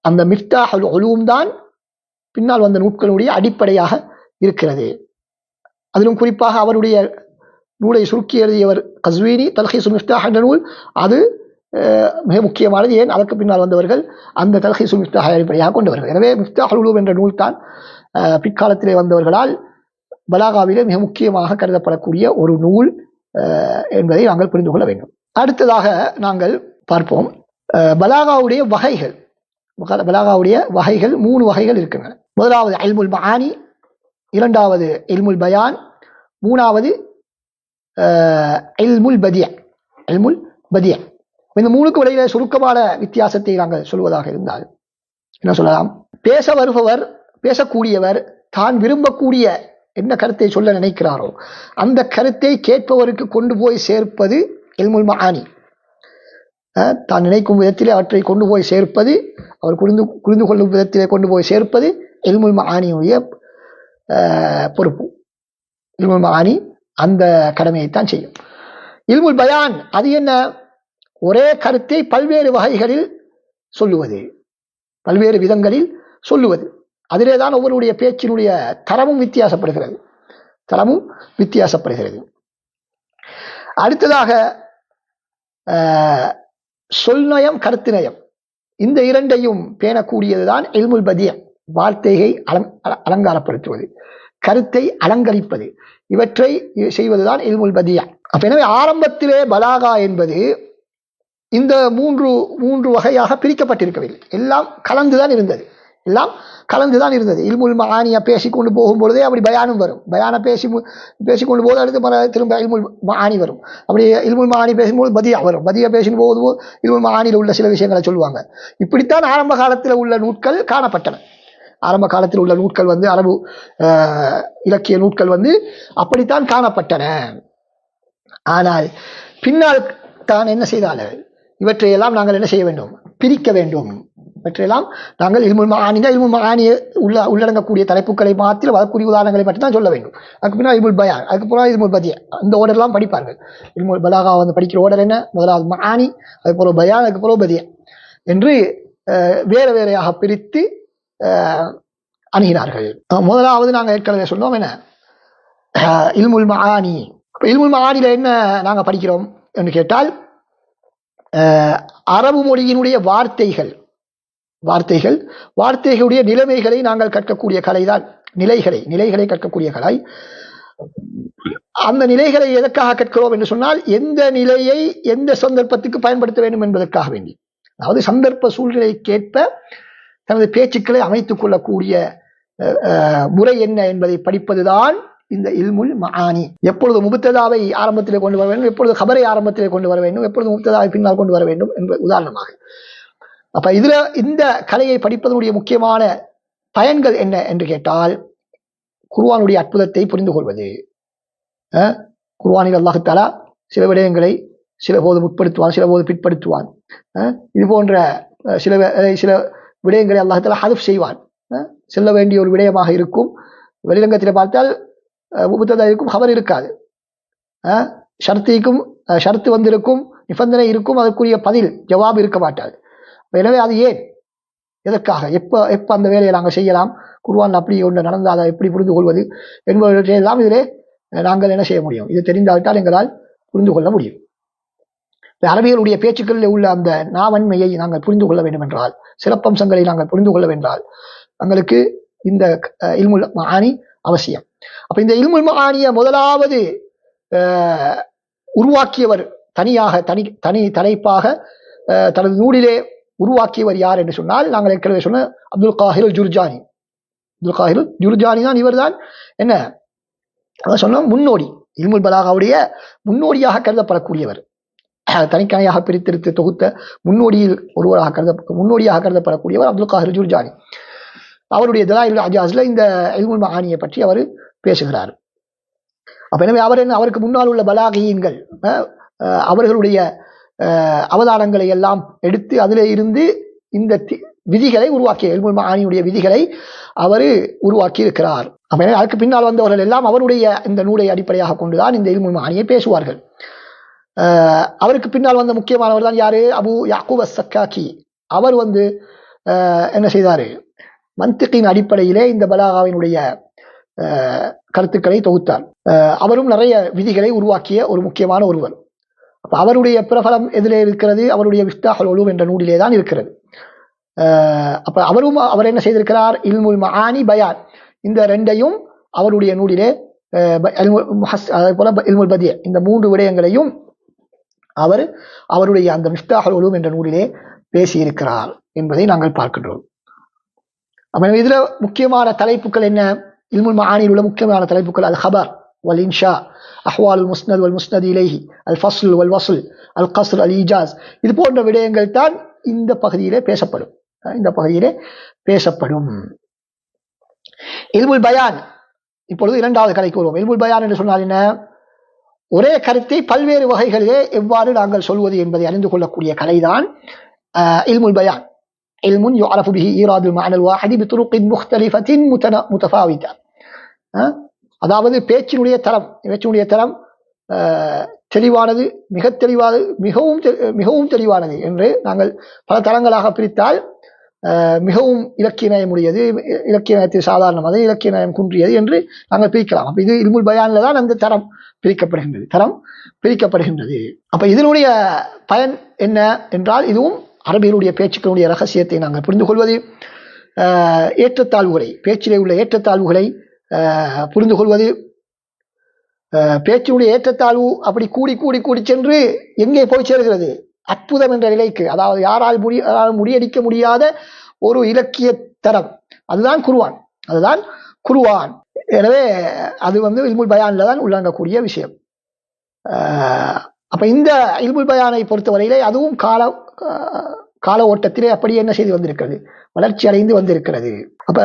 அந்த மிஃப்தாஹுல் உலூம் தான் பின்னால் வந்த நூட்களுடைய அடிப்படையாக இருக்கிறது. அதிலும் குறிப்பாக அவருடைய நூலை சுருக்கி எழுதியவர் கஸ்வீனி தல்ஹீஸுல் மிஃப்தாஹ் என்ற நூல், அது மிக முக்கியமானது. ஏன், அதற்கு பின்னால் வந்தவர்கள் அந்த தல்ஹீஸுல் மிஃப்தாஹை அடிப்படையாக கொண்டவர்கள். எனவே மிஃப்தாஹுல் உலூம் என்ற நூல் தான் பிற்காலத்திலே வந்தவர்களால் பலாகாவிலே மிக முக்கியமாக கருதப்படக்கூடிய ஒரு நூல் என்பதை நாங்கள் புரிந்து கொள்ள வேண்டும். அடுத்ததாக நாங்கள் பார்ப்போம் பலாகாவுடைய வகைகள். பலாகாவுடைய வகைகள் 3 வகைகள் இருக்கின்றன. முதலாவது இல்முல் மஆனி, இரண்டாவது இல்முல் பயான், மூணாவது இல்முல் பதிஅ. இல்முல் பதிஅ. இந்த 3க்கு இடையில சுருக்கமான வித்தியாசத்தை நாங்கள் சொல்வதாக இருந்தால் என்ன சொல்லலாம்? பேச வருபவர், பேசக்கூடியவர் தான் விரும்பக்கூடிய என்ன கருத்தை சொல்ல நினைக்கிறாரோ அந்த கருத்தை கேட்பவருக்கு கொண்டு போய் சேர்ப்பது இல்முல் மஆனி. தான் நினைக்கும் விதத்திலே அவற்றை கொண்டு போய் சேர்ப்பது, அவர் புரிந்து கொள்ளும் விதத்திலே கொண்டு போய் சேர்ப்பது இல்முல் மஆனியுடைய பொறுப்பு. இல்முல் மஆனி அந்த கடமையைத்தான் செய்யும். இல்முல் பயான் அது என்ன? ஒரே கருத்தை பல்வேறு வகைகளில் சொல்லுவது, பல்வேறு விதங்களில் சொல்லுவது. அதிலே தான் ஒவ்வொருடைய பேச்சினுடைய தரமும் வித்தியாசப்படுகிறது. அடுத்ததாக சொல்நயம், கருத்து நயம், இந்த இரண்டையும் பேணக்கூடியதுதான் இல்முல் பதிஅ. வார்த்தையை அலங்காரப்படுத்துவது, கருத்தை அலங்கரிப்பது, இவற்றை செய்வதுதான் இல்முல் பதிஅ. எனவே ஆரம்பத்திலே பலாகா என்பது இந்த மூன்று வகையாக பிரிக்கப்பட்டிருக்கவில்லை. எல்லாம் கலந்துதான் இருந்தது. இல்முல் மஆனியை பேசிக்கொண்டு போகும்பொழுதே அப்படி பயானும் வரும். பயான பேசிக்கொண்டு போது அடுத்து திரும்ப இல்முல் மஆனி வரும். அப்படி இல்முல் மஆனி பேசும்போது பதியா வரும். பதியா பேசும் போது இல்முல் மஆனியில் உள்ள சில விஷயங்களை சொல்லுவாங்க. இப்படித்தான் ஆரம்ப காலத்தில் உள்ள நூட்கள் காணப்பட்டன. ஆரம்ப காலத்தில் உள்ள நூட்கள் அரபு இலக்கிய நூட்கள் அப்படித்தான் காணப்பட்டன. ஆனால் பின்னால் தான் என்ன செய்தார்கள்? இவற்றையெல்லாம் நாங்கள் என்ன செய்ய வேண்டும்? பிரிக்க வேண்டும். இவற்றையெல்லாம் நாங்கள் இல்முல் மஆனியை உள்ளடங்கக்கூடிய தலைப்புகளை மாத்திரம் வரக்கூடிய உதாரணங்களை மட்டும் தான் சொல்ல வேண்டும். அதுக்கு பின்னால் இல்முல் பயான், அதுக்கப்புறம் இல்முல் பதிஅ, அந்த ஓர்டர்லாம் படிப்பார்கள். இல்முல் பலாகா படிக்கிற ஓர்டர் என்ன? முதலாவது மஆனி, அதுக்கப்புறம் பயான், அதுக்கப்புறம் பதிஅ என்று வேறு வேறையாக பிரித்து அணுகினார்கள். முதலாவது நாங்கள் ஏற்கனவே சொன்னோம் என்ன? இல்முல் மஆனி. இல்முல் மஆனில என்ன நாங்கள் படிக்கிறோம் என்று கேட்டால், அரபு மொழியினுடைய வார்த்தைகளுடைய நிலைமைகளை நாங்கள் கற்கக்கூடிய கலைதான். நிலைகளை கற்கக்கூடிய கலை. அந்த நிலைகளை எதற்காக கற்கிறோம் என்று சொன்னால், எந்த நிலையை எந்த சந்தர்ப்பத்துக்கு பயன்படுத்த வேண்டும் என்பதற்காக வேண்டி. அதாவது சந்தர்ப்ப சூழ்நிலைக்கேற்ப தனது பேச்சுக்களை அமைத்துக் கொள்ளக்கூடிய முறை என்ன என்பதை படிப்பதுதான் இந்த இல்முல் மஆனி. எப்பொழுது முப்ததாவை ஆரம்பத்திலே கொண்டு வர வேண்டும், எப்பொழுது கபரை ஆரம்பத்திலே கொண்டு வர வேண்டும், எப்பொழுது முப்ததாவை பின்னால் கொண்டு வர வேண்டும் என்பது உதாரணமாக. அப்ப இதுல இந்த கலையை படிப்பதனுடைய முக்கியமான பயன்கள் என்ன என்று கேட்டால், குர்ஆனுடைய அற்புதத்தை புரிந்து கொள்வது. குர்ஆனில் அல்லாஹ் தஆலா சில விடயங்களை சில போது முற்படுத்துவான், சில போது பிற்படுத்துவான். இது போன்ற சில விடயங்களை அல்லாஹ் தஆலா ஹதுஃப் செய்வான். செல்ல வேண்டிய ஒரு விடயமாக இருக்கும், வெளிரங்கத்தில் பார்த்தால் முப்ததா இருக்கும், கபர் இருக்காது. ஷர்த்து வந்திருக்கும், நிபந்தனை இருக்கும், அதற்குரிய பதில் ஜவாப் இருக்க மாட்டாது. எனவே அது ஏன், எதற்காக, எப்ப அந்த வேலையை நாங்கள் செய்யலாம், குர்ஆன் அப்படி ஒன்று நடந்தால் அதை எப்படி புரிந்து கொள்வது என்பவற்றையெல்லாம் இதிலே நாங்கள் என்ன செய்ய முடியும்? இது தெரிந்தால்தான் எங்களால் புரிந்து கொள்ள முடியும். அரபிகளுடைய பேச்சுக்களில் உள்ள அந்த நாவன்மையை நாங்கள் புரிந்து கொள்ள வேண்டும் என்றால், சிறப்பம்சங்களை நாங்கள் புரிந்து கொள்ள வேண்டால், எங்களுக்கு இந்த இல்முல் மஆனி அவசியம். அப்ப இந்த இல்முல் மஆனியை முதலாவது உருவாக்கியவர், தனி தலைப்பாக தனது நூலிலே உருவாக்கியவர் யார் என்று சொன்னால், நாங்கள் ஏற்கனவே சொன்ன அப்துல் காஹிர் ஜுர்ஜானி தான். இவர் தான் என்ன சொன்ன முன்னோடி, இல்முல் பலாகாவுடைய முன்னோடியாக கருதப்படக்கூடியவர். தனிக்கணையாக பிரித்தெடுத்து தொகுத்த முன்னோடியாக கருதப்படக்கூடியவர் அப்துல் காஹிர் ஜுர்ஜானி. அவருடைய தலாயிலுல் அஜாஸ்ல இந்த இல்முல் மஆனியை பற்றி அவர் பேசுகிறார். அப்ப எனவே அவருக்கு முன்னால் உள்ள பலாகியங்கள் அவர்களுடைய அவதானங்களை எல்லாம் எடுத்து அதிலே இருந்து இந்த விதிகளை உருவாக்கிய இல்முல் மஆனியுடைய விதிகளை அவர் உருவாக்கி இருக்கிறார். அப்ப அதுக்கு பின்னால் வந்தவர்கள் எல்லாம் அவருடைய இந்த நூலை அடிப்படையாக கொண்டுதான் இந்த இல்முல் மஆனியை பேசுவார்கள். அவருக்கு பின்னால் வந்த முக்கியமானவர் தான் யாரு? அபு யாக்கூப் அஸ்-சக்காக்கி. அவர் என்ன செய்தாரு? மந்திக்கின் அடிப்படையிலே இந்த பலாகாவினுடைய கருத்துக்களை தொகுத்தார். அவரும் நிறைய விதிகளை உருவாக்கிய ஒரு முக்கியமான ஒருவர். அப்ப அவருடைய பிரபலம் எதிலே இருக்கிறது? அவருடைய மிஃப்தாஹுல் உலூம் என்ற நூலிலே தான் இருக்கிறது. அப்ப அவர் என்ன செய்திருக்கிறார்? இல்முல் மஆனி பயான், இந்த ரெண்டையும் அவருடைய நூலிலே, அதே போல இல்முல் பதி, இந்த 3 விடயங்களையும் அவருடைய அந்த மிஃப்தாஹுல் உலூம் என்ற நூலிலே பேசியிருக்கிறார் என்பதை நாங்கள் பார்க்கின்றோம். அப்ப இதுல முக்கியமான தலைப்புகள் என்ன? இல்முல் மஆனியில் உள்ள முக்கியமான தலைப்புகள் அல் ஹபர் வல் இன்ஷா, அஹ்வாலுல் முஸ்னத் வல் முஸ்னத் இலைஹி, அல் ஃபஸ்ல் வல் வஸ்ல், அல் கஸ்ர், அல் ஈஜாஸ், இது போன்ற விடயங்கள் தான் இந்த பகுதியிலே பேசப்படும். இல்முல் பயான், இப்பொழுது 2வது கலைக்கு வருவோம். இல்முல் பயான் என்று சொன்னால் என்ன? ஒரே கருத்தை பல்வேறு வகைகளிலே எவ்வாறு நாங்கள் சொல்வது என்பதை அறிந்து கொள்ளக்கூடிய கலைதான் இல்முல் பயான். இல்முன் யுஅரஃபு பிஹி ஈராதுல் மஅனல் வாஹிதி பிதுருகின் முக்தலிஃபத்தின் முதஃபாவிதா. அதாவது பேச்சினுடைய தரம் தெளிவானது, மிகவும் தெளிவானது என்று நாங்கள் பல தரங்களாக பிரித்தால், மிகவும் இலக்கிய நயமுடையது, இலக்கிய நயத்தில் சாதாரணமானது, இலக்கிய நயம் குன்றியது என்று நாங்கள் பிரிக்கலாம். அப்ப இது இல்முல் பயான்ல தான் அந்த தரம் பிரிக்கப்படுகின்றது. அப்ப இதனுடைய பயன் என்ன என்றால், இதுவும் அரபியருடைய பேச்சுக்களுடைய ரகசியத்தை நாங்கள் புரிந்து கொள்வது, ஏற்றத்தாழ்வுகளை, பேச்சிலே உள்ள ஏற்றத்தாழ்வுகளை புரிந்து கொள்வது, பேச்சினுடைய ஏற்றத்தாழ்வு அப்படி கூடி கூடி கூடி சென்று எங்கே போய் சேர்கிறது? அற்புதம் என்ற நிலைக்கு, அதாவது யாரால் முறியடிக்க முடியாத ஒரு இலக்கிய தரம், அதுதான் குர்ஆன். எனவே அது இல்முல் பயான்ல தான் உள்ளடங்கக்கூடிய விஷயம். அப்ப இந்த இல்முல் பயானை பொறுத்தவரையிலே அதுவும் கால ஓட்டத்திலே அப்படி என்ன செய்து வந்திருக்கிறது? வளர்ச்சி அடைந்து வந்திருக்கிறது. அப்ப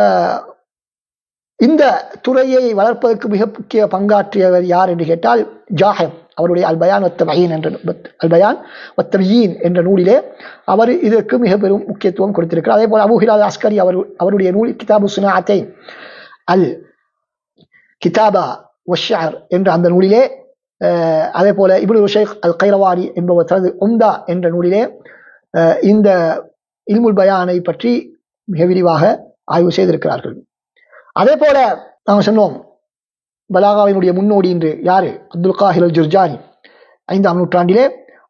இந்த துறையை வளர்ப்பதற்கு மிக முக்கிய பங்காற்றியவர் யார் என்று கேட்டால் ஜாஹிம். அவருடைய அல் பயான் வத்தபயீன் என்ற நூலிலே அவர் இதற்கு மிக பெரும் முக்கியத்துவம் கொடுத்திருக்கிறார். அதே போல அபூ ஹிலால் அஸ்கரி அவருடைய நூல் கிதாபு ஸுனாஅத்தைன் அல் கிதாபா வஷ்ஷஅர் என்ற அந்த நூலிலே, அதே போல இப்னு ஷைக் அல் கைரவானி என்பவர் தனது உம்தா என்ற நூலிலே இந்த இல்முல் பயானை பற்றி மிக விரிவாக ஆய்வு செய்திருக்கிறார்கள். அதே போல நாங்கள் சொன்னோம், பலாகாவினுடைய முன்னோடி என்று யாரு? அப்துல் காஹிர் அல் ஜுர்ஜானி, 5ஆம் நூற்றாண்டிலே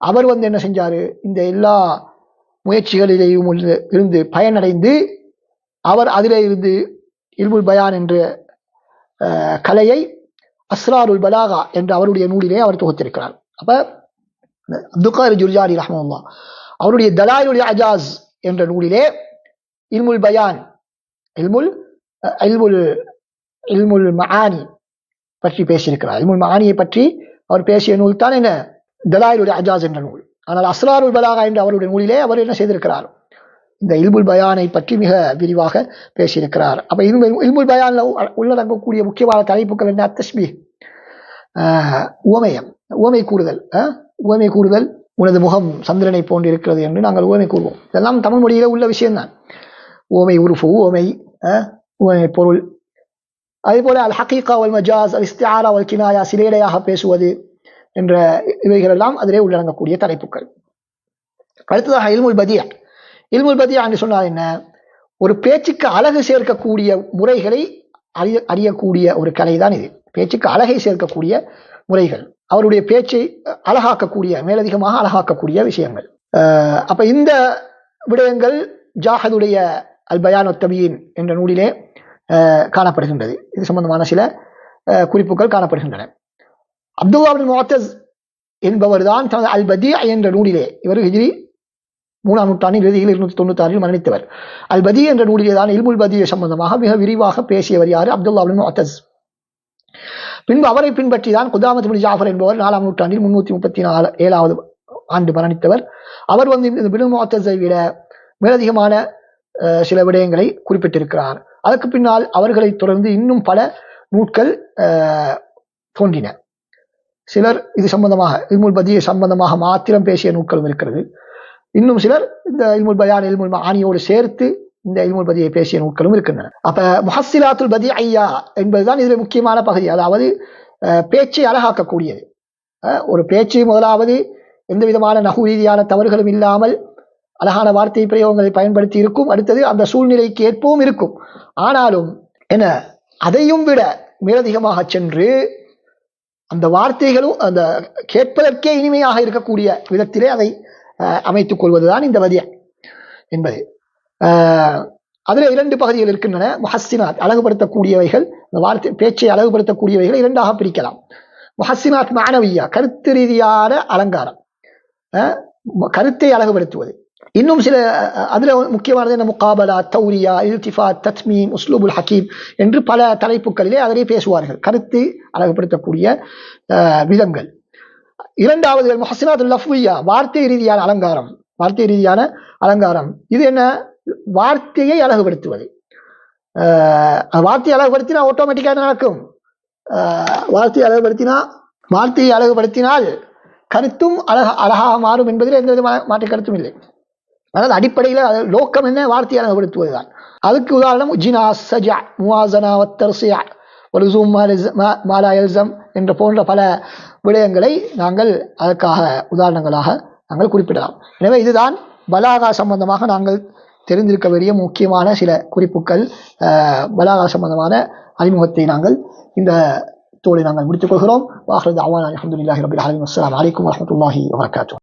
அவர் என்ன செஞ்சாரு? இந்த எல்லா முயற்சிகளிலேயும் இருந்து பயனடைந்து அவர் அதிலே இருந்து இல்முல் பயான் என்ற கலையை அஸ்ராருல் பலாகா என்ற அவருடைய நூலிலே அவர் தொகுத்திருக்கிறார். அப்ப அப்துல் காஹிர் ஜுர்ஜானி ரஹ்மத்துல்லாஹ் அவருடைய தலாயிலுல் அஜாஸ் என்ற நூலிலே இல்முல் பயான், இல்முல் மஆனி பற்றி பேசியிருக்கிறார். இல்முல் மஆனியை பற்றி அவர் பேசிய நூல் தான் என்ன? தலாயிலுல் அஜாஸ் என்ற நூல். ஆனால் அஸ்ராருல் பலாகா என்ற அவருடைய நூலிலே அவர் என்ன செய்திருக்கிறார்? இந்த இல்முல் பயானை பற்றி மிக விரிவாக பேசியிருக்கிறார். அப்ப இல்முல் பயான்ல உள்ளடங்கக்கூடிய முக்கியமான தலைப்புகள் என்ன? தஸ்பீஹ், உவமை கூறுதல். உனது முகம் சந்திரனை போன்று இருக்கிறது என்று நாங்கள் உவமை கூறுவோம். இதெல்லாம் தமிழ் மொழியில உள்ள விஷயம்தான். உவமை உருஃபு, உவமை பொருள். அதே போல அல் ஹகீகா வல் மஜாஸ், அல் இஸ்திஆரா வல் கினாயா, சிலேடையாக பேசுவது என்ற இவைகள் எல்லாம் அதிலே உள்ளடங்கக்கூடிய தலைப்புகள். அடுத்ததாக இல்முல் பதியா. இல்முல் பதியா என்று சொன்னால் என்ன? ஒரு பேச்சுக்கு அழகு சேர்க்கக்கூடிய முறைகளை அறியக்கூடிய ஒரு கலை தான் இது. பேச்சுக்கு அழகை சேர்க்கக்கூடிய முறைகள், அவருடைய பேச்சை அழகாக்கக்கூடிய, மேலதிகமாக அழகாக்கக்கூடிய விஷயங்கள். அப்ப இந்த விடயங்கள் ஜாஹதுடைய அல் பயான் வத்தபயீன் என்ற நூலிலே காணப்படுகின்றது. இது சம்பந்தமான சில குறிப்புகள் காணப்படுகின்றன. அப்துல்லா இப்னு முஅத்தஸ் என்பவர் தான் தனது அல் பதி என்ற நூலிலே, இவர் ஹிஜ்ரி 3ஆம் நூற்றாண்டின் இறுதியில் 296 மரணித்தவர். அல் பதி என்ற நூலிலே தான் இல்முல் பதியை சம்பந்தமாக மிக விரிவாக பேசியவர் யாரு? அப்துல்லா இப்னு முஅத்தஸ். பின்பு அவரை பின்பற்றி தான் குதாமத் இப்னு ஜாஃபர் என்பவர் 4ஆம் நூற்றாண்டில் 337வது ஆண்டு மரணித்தவர். அவர் இந்த இப்னு முஅத்தஸை விட மேலதிகமான சில விடயங்களை குறிப்பிட்டிருக்கிறார். அதற்கு பின்னால் அவர்களை தொடர்ந்து இன்னும் பல நூட்கள் தோன்றின. சிலர் இது சம்பந்தமாக, இல்முல் பதியை சம்பந்தமாக மாத்திரம் பேசிய நூட்களும் இருக்கிறது. இன்னும் சிலர் இந்த இல்முல் பயான், இல்முல் மஆனியோடு சேர்த்து இந்த இல்முல் பதியை பேசிய நூட்களும் இருக்கின்றன. அப்ப முஹஸ்ஸிலாத்துல் பதிஅய்யா என்பதுதான் இதில் முக்கியமான பகுதி. அதாவது பேச்சை அழகாக்கக்கூடியது, ஒரு பேச்சு முதலாவது எந்த விதமான நகு ரீதியான தவறுகளும் இல்லாமல் அழகான வார்த்தை பிரயோகங்களை பயன்படுத்தி இருக்கும். அடுத்தது அந்த சூழ்நிலைக்கு ஏற்பவும் இருக்கும். ஆனாலும் என்ன, அதையும் விட மேலதிகமாக சென்று அந்த வார்த்தைகளும் அந்த கேட்பதற்கே இனிமையாக இருக்கக்கூடிய விதத்திலே அதை அமைத்துக் கொள்வதுதான் இந்த வதிய என்பது. அதுல 2 பகுதிகள் இருக்கின்றன. முஹஸ்ஸினாத், அழகுபடுத்தக்கூடியவைகள், இந்த வார்த்தை பேச்சை அழகுபடுத்தக்கூடியவைகளை 2ஆக பிரிக்கலாம். முஹஸ்ஸினாத் மஅனவியா, கருத்து ரீதியான அலங்காரம், கருத்தை அழகுபடுத்துவது. இன்னும் சில அதுல முக்கியமானது என்ன, முகாபலா, தௌரியா, இல்திஃபாத், தத்மீம், உஸ்லூபுல் ஹக்கீம் என்று பல தலைப்புகளிலே அதிலே பேசுவார்கள், கருத்து அழகுபடுத்தக்கூடிய விதங்கள். 2வது முஹஸ்ஸினாத்துல் லஃப்வியா, வார்த்தை ரீதியான அலங்காரம். வார்த்தை ரீதியான அலங்காரம் இது என்ன, வார்த்தையை அழகுபடுத்துவது. வார்த்தையை அழகுபடுத்தினா ஆட்டோமேட்டிக்காக நடக்கும். வார்த்தையை அழகுபடுத்தினால் கருத்தும் அழகாக மாறும் என்பதில் எந்த விதமான மாற்று கருத்தும் இல்லை. அதாவது அடிப்படையில் லோக்கம் என்ன, வார்த்தையை அழகுபடுத்துவதுதான். அதுக்கு உதாரணம் ஜினா, சஜா, முவாசனா, வத்தர்சியா, வலுசூம் மாலா யல்சம் என்ற போன்ற பல விடயங்களை நாங்கள் அதற்காக உதாரணங்களாக நாங்கள் குறிப்பிடலாம். எனவே இதுதான் பலாகா சம்பந்தமாக நாங்கள் தெரிந்திருக்க வேண்டிய முக்கியமான சில குறிப்புகள். பலாகா சம்பந்தமான அறிமுகத்தை நாங்கள் இந்த தோழி நாங்கள் முடித்துக் கொள்கிறோம். வாஹிரு தஅவானா அல்ஹம்துலில்லாஹி ரப்பில் ஆலமீன். அஸ்ஸலாமு அலைக்கும் வரஹ்மத்துல்லாஹி வபரகாத்துஹு.